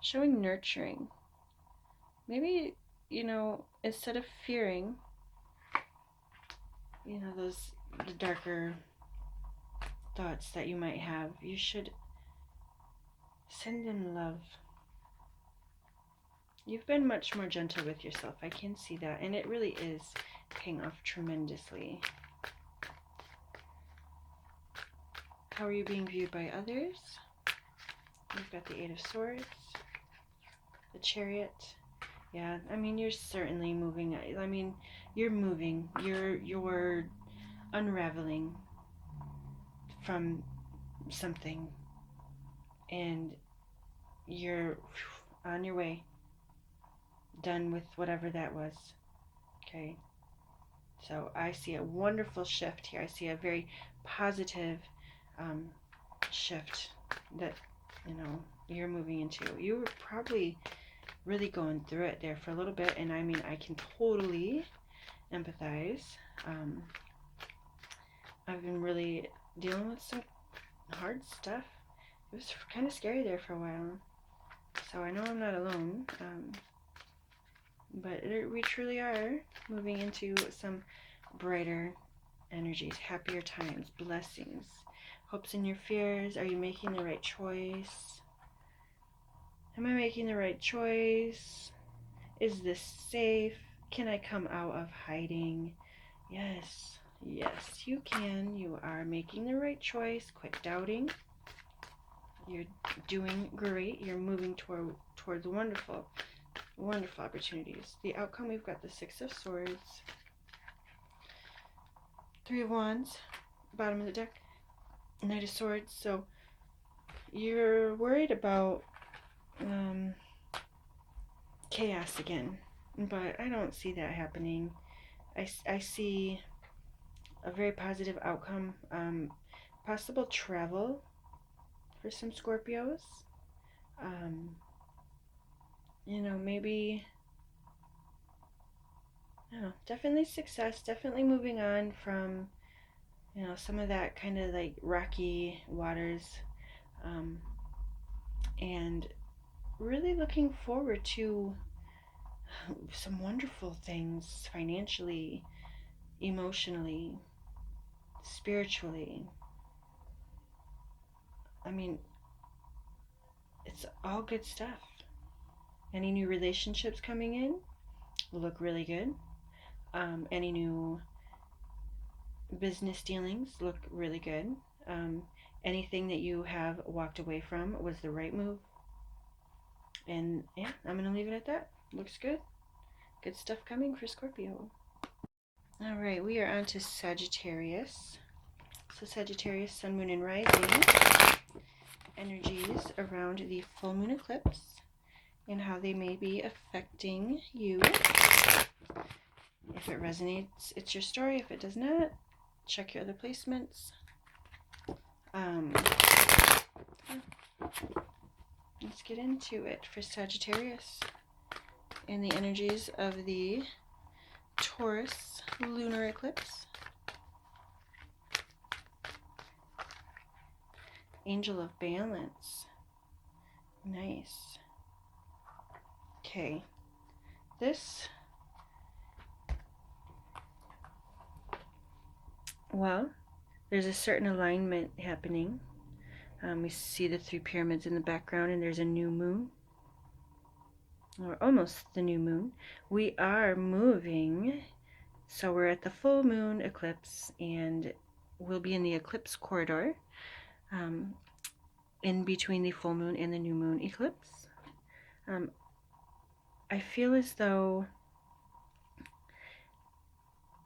showing nurturing. Maybe, you know, instead of fearing, you know, the darker thoughts that you might have, you should send them love. You've been much more gentle with yourself. I can see that. And it really is paying off tremendously. How are you being viewed by others? We've got the Eight of Swords, the Chariot. Yeah, I mean, you're certainly moving. I mean, you're moving. You're unraveling from something, and you're on your way, done with whatever that was. Okay, so I see a wonderful shift here. I see a very positive shift that, you know, you're moving into. You were probably really going through it there for a little bit, and I mean, I can totally empathize. I've been really dealing with some hard stuff. It was kind of scary there for a while, so I know I'm not alone. But we truly are moving into some brighter energies, happier times, blessings, hopes and your fears. Are you making the right choice? Am I making the right choice? Is this safe? Can I come out of hiding? Yes, yes, you can. You are making the right choice. Quit doubting. You're doing great. You're moving towards wonderful, wonderful opportunities. The outcome, we've got the Six of Swords, Three of Wands, bottom of the deck, Knight of Swords. So you're worried about chaos again, but I don't see that happening. I see a very positive outcome, possible travel for some Scorpios. Maybe, I don't know, definitely success, definitely moving on from, some of that kind of like rocky waters, and really looking forward to some wonderful things financially, emotionally, spiritually. I mean, it's all good stuff. Any new relationships coming in will look really good. Any new business dealings look really good. Anything that you have walked away from was the right move. And yeah, I'm going to leave it at that. Looks good. Good stuff coming for Scorpio. All right, we are on to Sagittarius. So Sagittarius, Sun, Moon, and Rising. Energies around the full moon eclipse and how they may be affecting you. If it resonates, it's your story. If it does not, check your other placements. Let's get into it for Sagittarius and the energies of the Taurus lunar eclipse. Angel of Balance. Nice. Okay. There's a certain alignment happening. We see the three pyramids in the background, and there's a new moon, or almost the new moon. We are moving, so we're at the full moon eclipse, and we'll be in the eclipse corridor, in between the full moon and the new moon eclipse. I feel as though,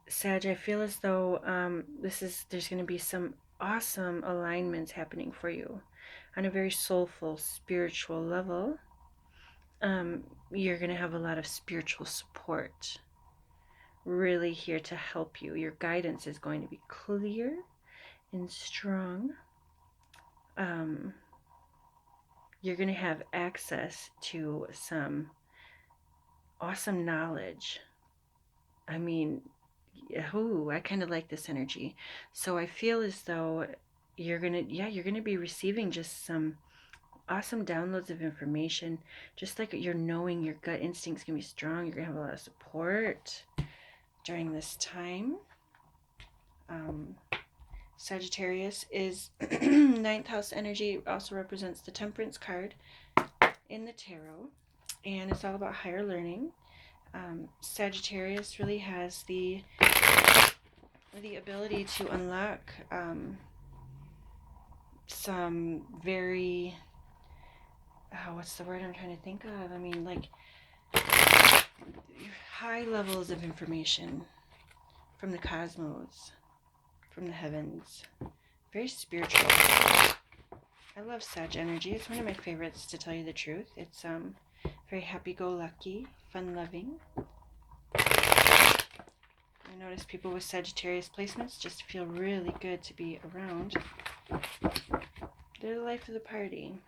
Sag, there's going to be some awesome alignments happening for you on a very soulful, spiritual level. You're going to have a lot of spiritual support really here to help you. Your guidance is going to be clear and strong. You're going to have access to some awesome knowledge. I mean, I kind of like this energy. So I feel as though you're going to be receiving just some awesome downloads of information. Just like you're knowing your gut instinct's going to be strong. You're going to have a lot of support during this time. Sagittarius is ninth house energy, also represents the Temperance card in the tarot, and it's all about higher learning. Sagittarius really has the ability to unlock some very, what's the word I'm trying to think of? I mean, like high levels of information from the cosmos, from the heavens. Very spiritual. I love Sag energy. It's one of my favorites, to tell you the truth. It's very happy-go-lucky, fun-loving. I notice people with Sagittarius placements just feel really good to be around. They're the life of the party.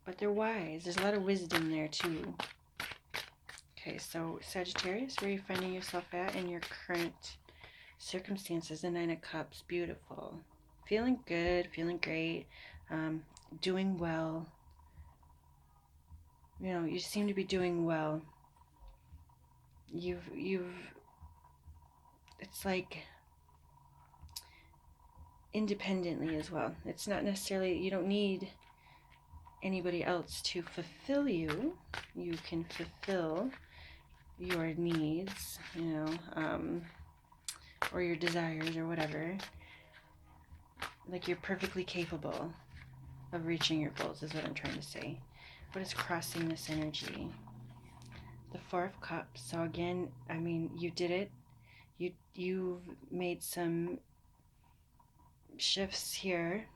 But they're wise. There's a lot of wisdom there, too. Okay, so Sagittarius, where are you finding yourself at in your current circumstances? The Nine of Cups, beautiful. Feeling good, feeling great, doing well. You seem to be doing well. It's like independently as well. It's not necessarily, you don't need anybody else to fulfill you. You can fulfill your needs, or your desires or whatever. Like you're perfectly capable of reaching your goals is what I'm trying to say. What is crossing this energy? The Four of Cups. So again, I mean, you did it. You've made some shifts here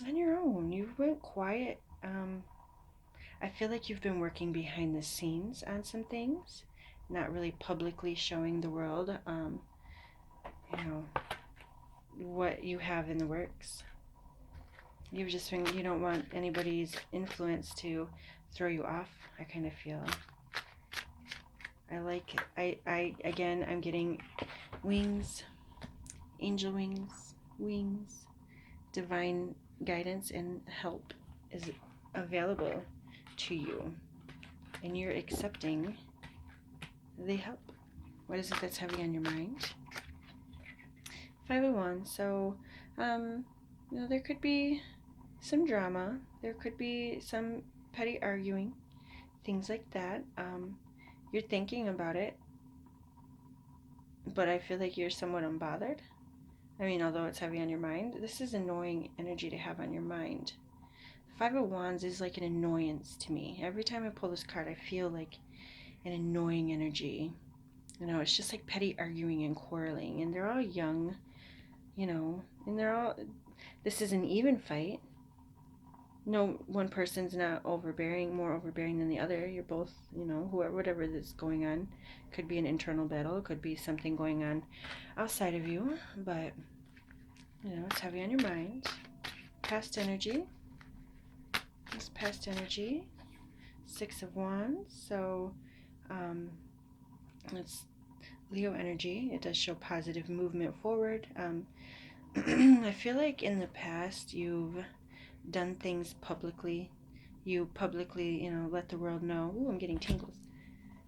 on your own. You went quiet. I feel like you've been working behind the scenes on some things, not really publicly showing the world, what you have in the works. You've just been, you don't want anybody's influence to throw you off, I kind of feel. I like it. I'm getting wings, angel wings, divine guidance and help is available to you, and you're accepting the help. What is it that's heavy on your mind? 5 of Wands. So, there could be some drama. There could be some petty arguing, things like that. You're thinking about it, but I feel like you're somewhat unbothered. I mean, although it's heavy on your mind, this is annoying energy to have on your mind. 5 of Wands is like an annoyance to me. Every time I pull this card, I feel like an annoying energy. It's just like petty arguing and quarreling, and they're all young, and this is an even fight. No one person's not more overbearing than the other. You're both, whatever that's going on. Could be an internal battle, could be something going on outside of you, but, it's heavy on your mind. Past energy. It's past energy. 6 of Wands, so, it's Leo energy. It does show positive movement forward. I feel like in the past you've done things publicly. You publicly, let the world know. Ooh, I'm getting tingles.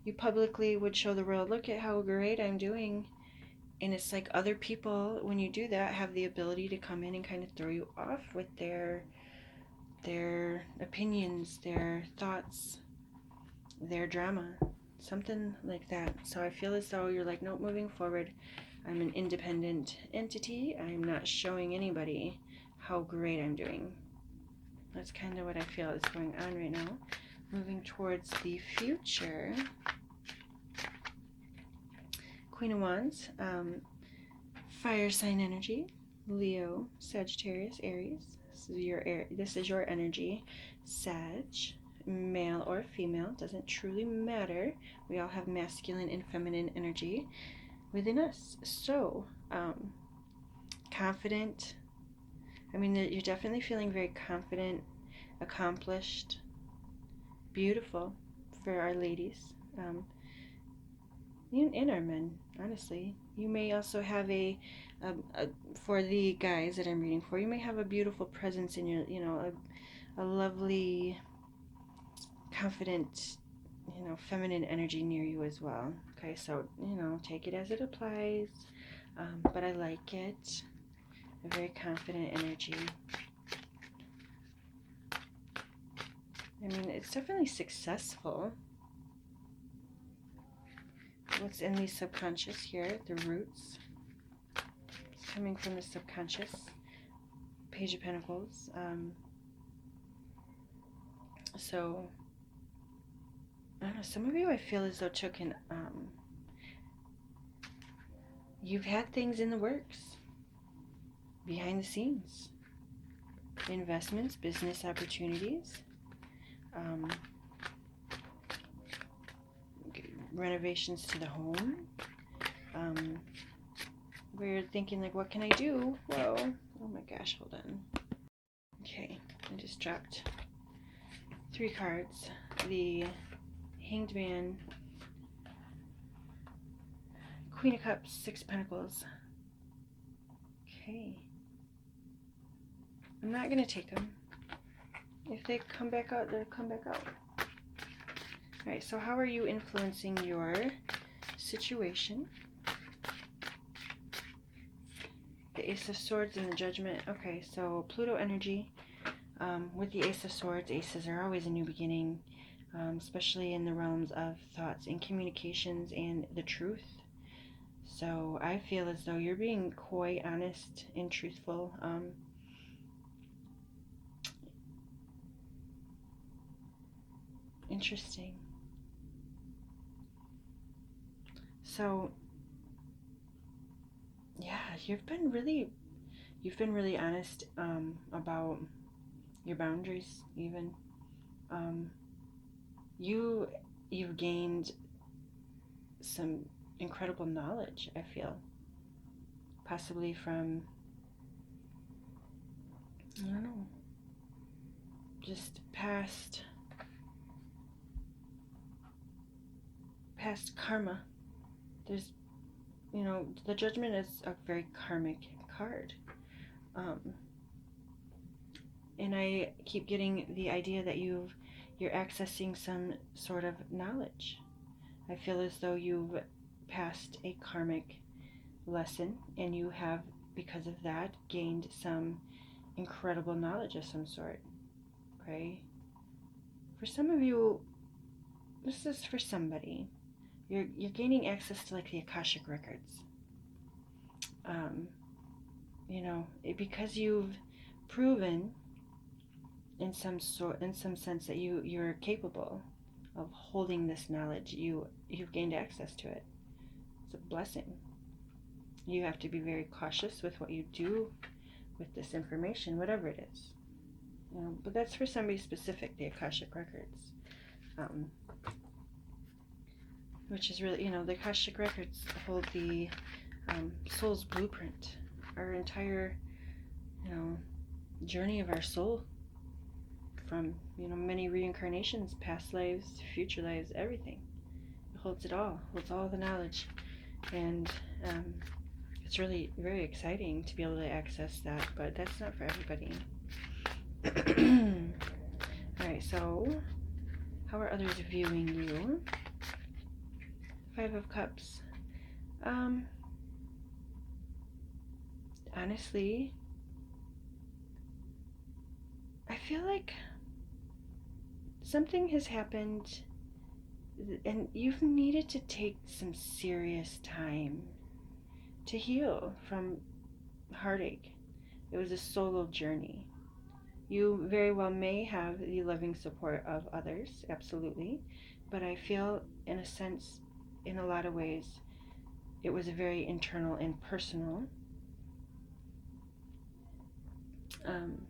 You publicly would show the world, look at how great I'm doing. And it's like other people, when you do that, have the ability to come in and kind of throw you off with their opinions, their thoughts, their drama, something like that. So I feel as though you're like, nope, moving forward, I'm an independent entity. I'm not showing anybody how great I'm doing. That's kind of what I feel is going on right now. Moving towards the future. Queen of Wands, fire sign energy, Leo, Sagittarius, Aries. This is your energy, Sag, male or female, doesn't truly matter. We all have masculine and feminine energy within us. So, confident. I mean, you're definitely feeling very confident, accomplished, beautiful for our ladies, and our men, honestly. You may also have for the guys that I'm reading for, you may have a beautiful presence in your, a lovely, confident, feminine energy near you as well. Okay, so, take it as it applies, but I like it. A very confident energy. I mean, it's definitely successful. What's in the subconscious here? The roots. It's coming from the subconscious. Page of Pentacles. So, I don't know, some of you I feel as though took an, you've had things in the works. Behind the scenes. Investments, business opportunities. Renovations to the home. We're thinking like, what can I do? Whoa. Oh my gosh, hold on. Okay, I just dropped 3 cards. The Hanged Man, Queen of Cups, 6 of Pentacles. Okay. I'm not going to take them. If they come back out, they'll come back out. Alright, so how are you influencing your situation? The Ace of Swords and the Judgment. Okay, so Pluto energy. With the Ace of Swords, aces are always a new beginning, especially in the realms of thoughts and communications and the truth. So I feel as though you're being quite honest and truthful. Interesting. So yeah, you've been really honest about your boundaries. Even you've gained some incredible knowledge, I feel, possibly from, I don't know, just past karma. There's, the Judgment is a very karmic card. And I keep getting the idea that you're accessing some sort of knowledge. I feel as though you've passed a karmic lesson, and you have, because of that, gained some incredible knowledge of some sort. Okay? For some of you, this is for somebody. You're gaining access to like the Akashic records. Because you've proven in some sense that you're capable of holding this knowledge. You've gained access to it. It's a blessing. You have to be very cautious with what you do with this information, whatever it is. But that's for somebody specific, the Akashic records. Which is really, the Akashic records hold the soul's blueprint, our entire, journey of our soul, from, many reincarnations, past lives, future lives, everything. It holds it all, holds all the knowledge. And it's really very exciting to be able to access that, but that's not for everybody. Alright, so how are others viewing you? Five of Cups. Honestly, I feel like something has happened and you've needed to take some serious time to heal from heartache. It was a solo journey. You very well may have the loving support of others, absolutely, but I feel, in a sense, in a lot of ways, it was a very internal and personal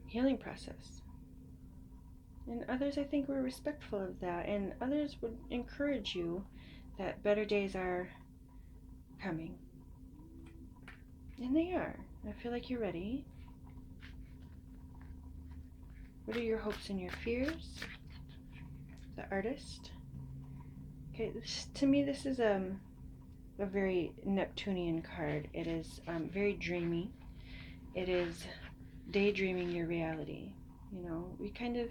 healing process. And others, I think, were respectful of that, and others would encourage you that better days are coming. And they are. I feel like you're ready. What are your hopes and your fears? The Artist. Okay, to me, this is a very Neptunian card. It is very dreamy. It is daydreaming your reality. We kind of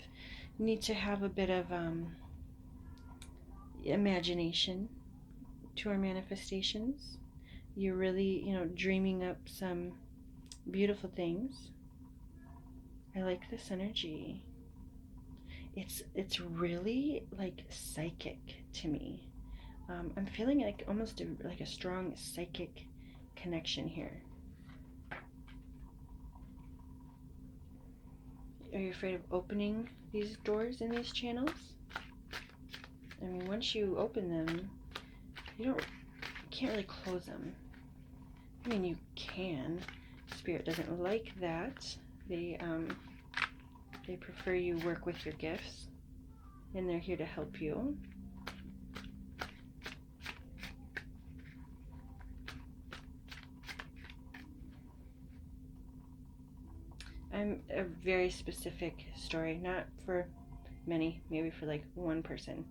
need to have a bit of imagination to our manifestations. You're really, dreaming up some beautiful things. I like this energy. It's really like psychic to me. I'm feeling like almost like a strong psychic connection here. Are you afraid of opening these doors and these channels? I mean, once you open them, you can't really close them. I mean, you can. Spirit doesn't like that. They prefer you work with your gifts, and they're here to help you. I'm a very specific story, not for many, maybe for like one person.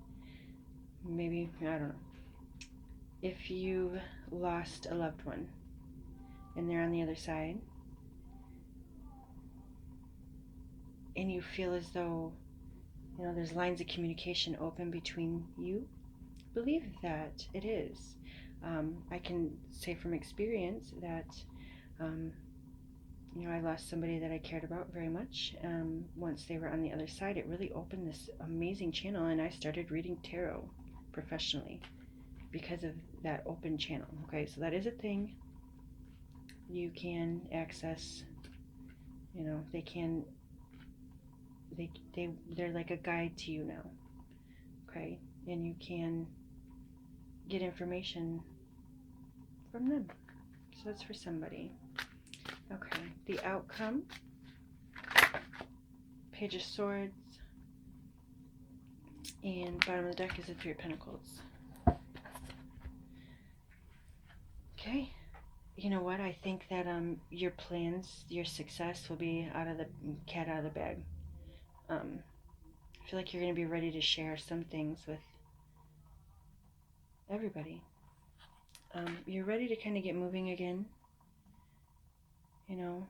Maybe, I don't know. If you've lost a loved one and they're on the other side, and you feel as though, there's lines of communication open between you, believe that it is. I can say from experience that You know, I lost somebody that I cared about very much. Once they were on the other side, it really opened this amazing channel, and I started reading tarot professionally because of that open channel. Okay, so that is a thing you can access. You know, they're like a guide to you now. Okay, and you can get information from them. So that's for somebody. Okay, the outcome, Page of Swords, and bottom of the deck is the Three of Pentacles. Okay, you know what? I think that your plans, your success will be out of the cat out of the bag. I feel like you're going to be ready to share some things with everybody. You're ready to kind of get moving again. You know,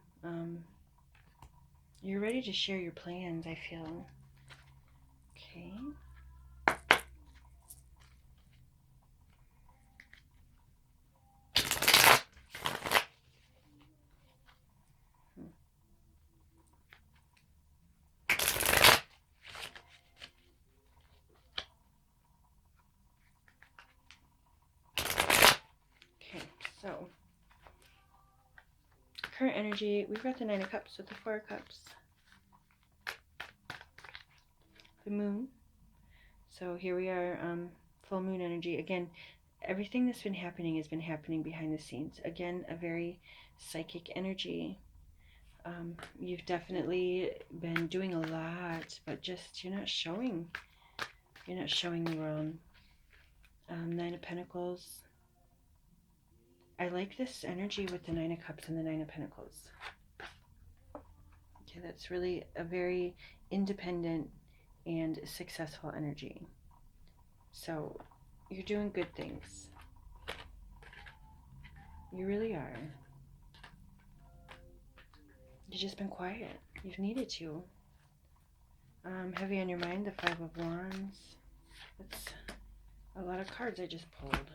you're ready to share your plans, I feel. Okay. Okay, so current energy, we've got the Nine of Cups with the Four of Cups. The Moon. So here we are, full moon energy. Again, everything that's been happening has been happening behind the scenes. Again, a very psychic energy. You've definitely been doing a lot, but just you're not showing the world. Nine of Pentacles. I like this energy with the Nine of Cups and the Nine of Pentacles. Okay, that's really a very independent and successful energy. So you're doing good things. You really are. You've just been quiet. You've needed to. Heavy on your mind, the Five of Wands. That's a lot of cards I just pulled.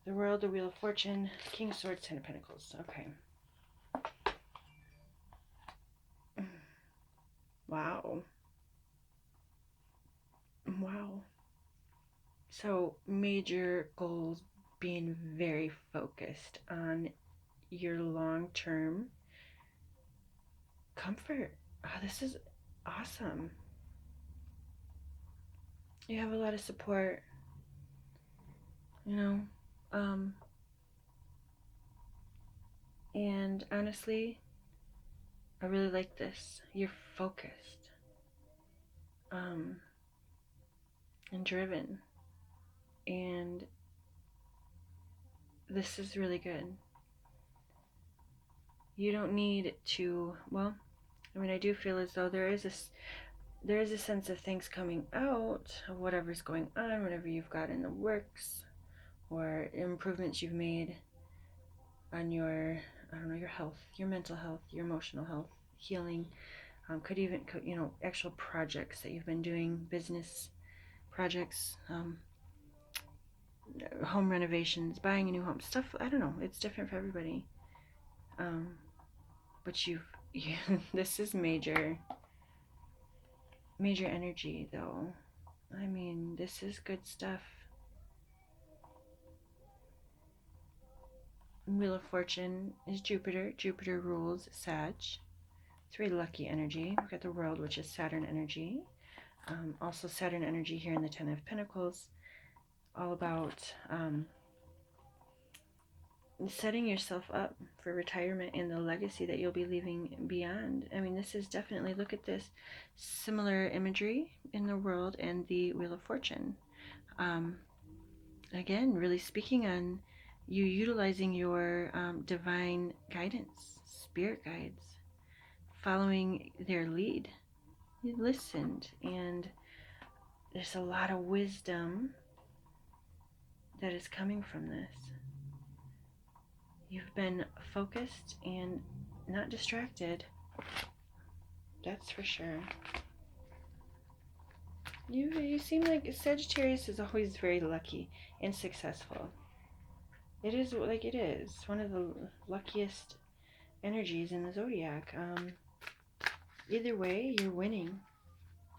The World, the Wheel of Fortune, King of Swords, Ten of Pentacles. Okay. Wow. Wow. So major goals, being very focused on your long-term comfort. Oh, this is awesome. You have a lot of support, you know, and honestly, I really like this. You're focused, and driven, and this is really good. You don't need to, well, I mean, I do feel as though there is a sense of things coming out of whatever's going on, whatever you've got in the works, or improvements you've made on your, I don't know, your health, your mental health, your emotional health, healing. Could even, you know, actual projects that you've been doing, business projects, home renovations, buying a new home, stuff. I don't know. It's different for everybody. But this is major energy, though. I mean, this is good stuff. Wheel of Fortune is Jupiter. Jupiter rules Sag. It's very lucky energy. We've got the World, which is Saturn energy. Also Saturn energy here in the Ten of Pentacles. All about setting yourself up for retirement and the legacy that you'll be leaving beyond. I mean, this is definitely, look at this, similar imagery in the World and the Wheel of Fortune. Again, really speaking on you utilizing your divine guidance, spirit guides, following their lead. You listened, and there's a lot of wisdom that is coming from this. You've been focused and not distracted. That's for sure. You seem like Sagittarius is always very lucky and successful. It is like it is one of the luckiest energies in the zodiac. Either way, you're winning.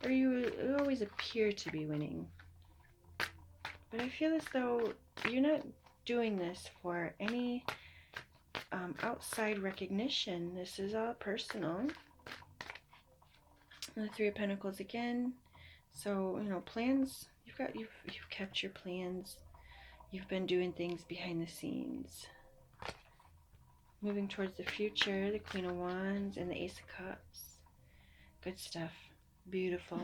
Or you always appear to be winning. But I feel as though you're not doing this for any outside recognition. This is all personal. And the Three of Pentacles again. So, you know, plans, you've kept your plans. You've been doing things behind the scenes. Moving towards the future, the Queen of Wands and the Ace of Cups. Good stuff. Beautiful.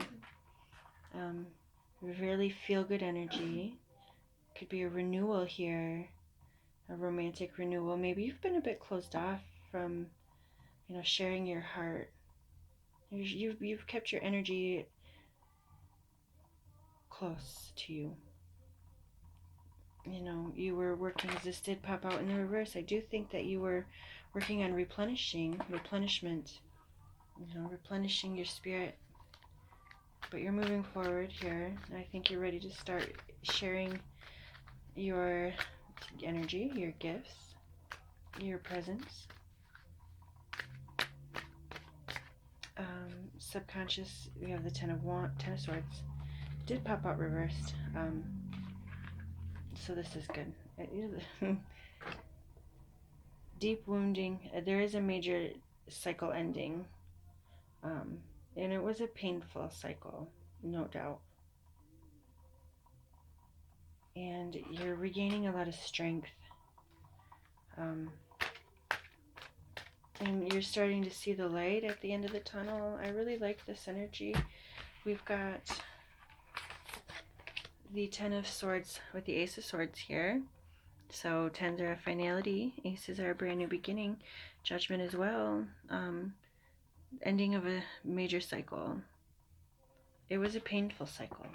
Really feel good energy. Could be a renewal here. A romantic renewal. Maybe you've been a bit closed off from, you know, sharing your heart. You've kept your energy close to you. You know, you were working, as this did pop out in the reverse, I do think that you were working on replenishment, you know, replenishing your spirit. But you're moving forward here. I think you're ready to start sharing your energy, your gifts, your presence. Subconscious, we have the Ten of Swords. It did pop out reversed. So this is good. Deep wounding. There is a major cycle ending. And it was a painful cycle, no doubt. And you're regaining a lot of strength. And you're starting to see the light at the end of the tunnel. I really like this energy. We've got the Ten of Swords with the Ace of Swords here. So tens are a finality, aces are a brand new beginning, Judgment as well, ending of a major cycle. It was a painful cycle.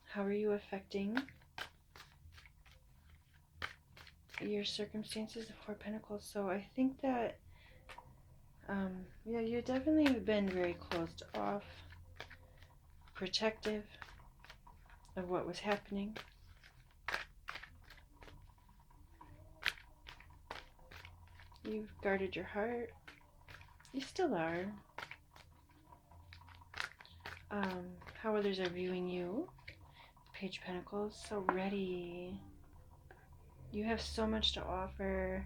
How are you affecting your circumstances? The Four of Pentacles. So I think that, yeah, you definitely have been very closed off, protective of what was happening. You've guarded your heart. You still are. How others are viewing you. Page of Pentacles. So ready. You have so much to offer.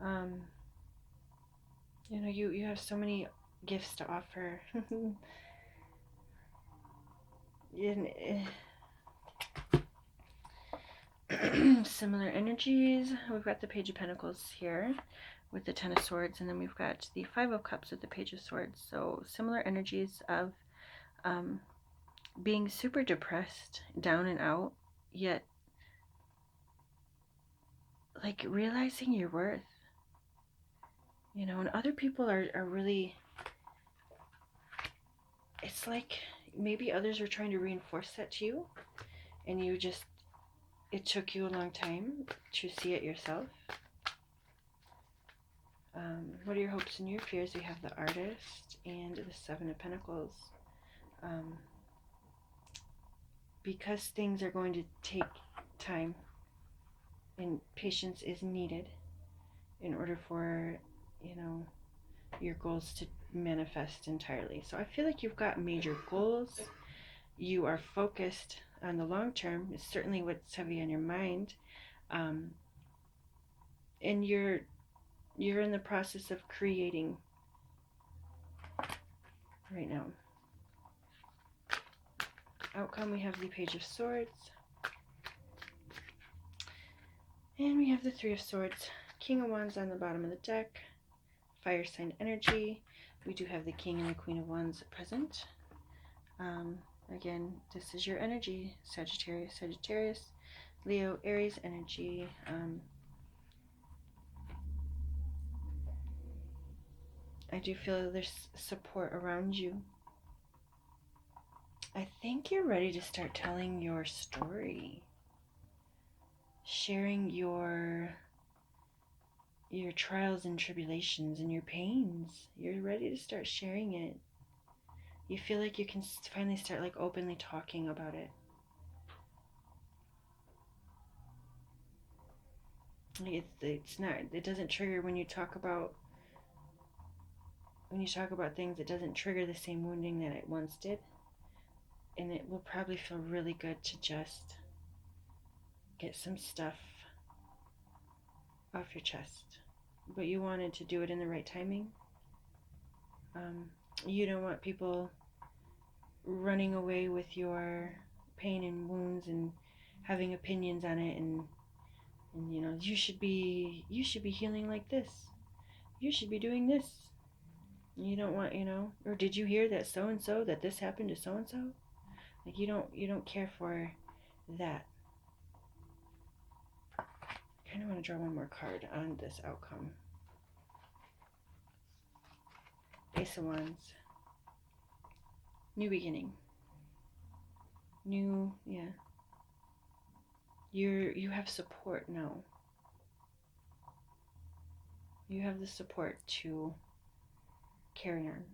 You know, you have so many gifts to offer. Similar energies. We've got the Page of Pentacles here with the Ten of Swords, and then we've got the Five of Cups with the Page of Swords. So similar energies of being super depressed, down and out, yet like realizing your worth. You know, and other people are really, it's like maybe others are trying to reinforce that to you, and you just, it took you a long time to see it yourself. What are your hopes and your fears? We have the Artist and the Seven of Pentacles. Because things are going to take time and patience is needed in order for, you know, your goals to manifest entirely. So I feel like you've got major goals. You are focused on the long term. It's certainly what's heavy on your mind. And you're in the process of creating right now. Outcome, we have the Page of Swords. And we have the Three of Swords. King of Wands on the bottom of the deck. Fire sign energy. We do have the King and the Queen of Wands present. Again, this is your energy. Sagittarius, Leo, Aries energy. I do feel there's support around you. I think you're ready to start telling your story. Sharing your trials and tribulations and your pains. You're ready to start sharing it. You feel like you can finally start like openly talking about it. Like it's not, it doesn't trigger when you talk about things, it doesn't trigger the same wounding that it once did. And it will probably feel really good to just get some stuff off your chest. But you wanted to do it in the right timing. You don't want people running away with your pain and wounds and having opinions on it, and you know, you should be healing like this. You should be doing this. You don't want, you know, or did you hear that so and so, that this happened to so and so? Like you don't care for that. I kind of want to draw one more card on this outcome. Ace of Wands. New beginning. New, yeah. You have support now. You have the support to carry on.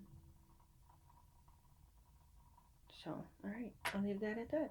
So, all right, I'll leave that at that.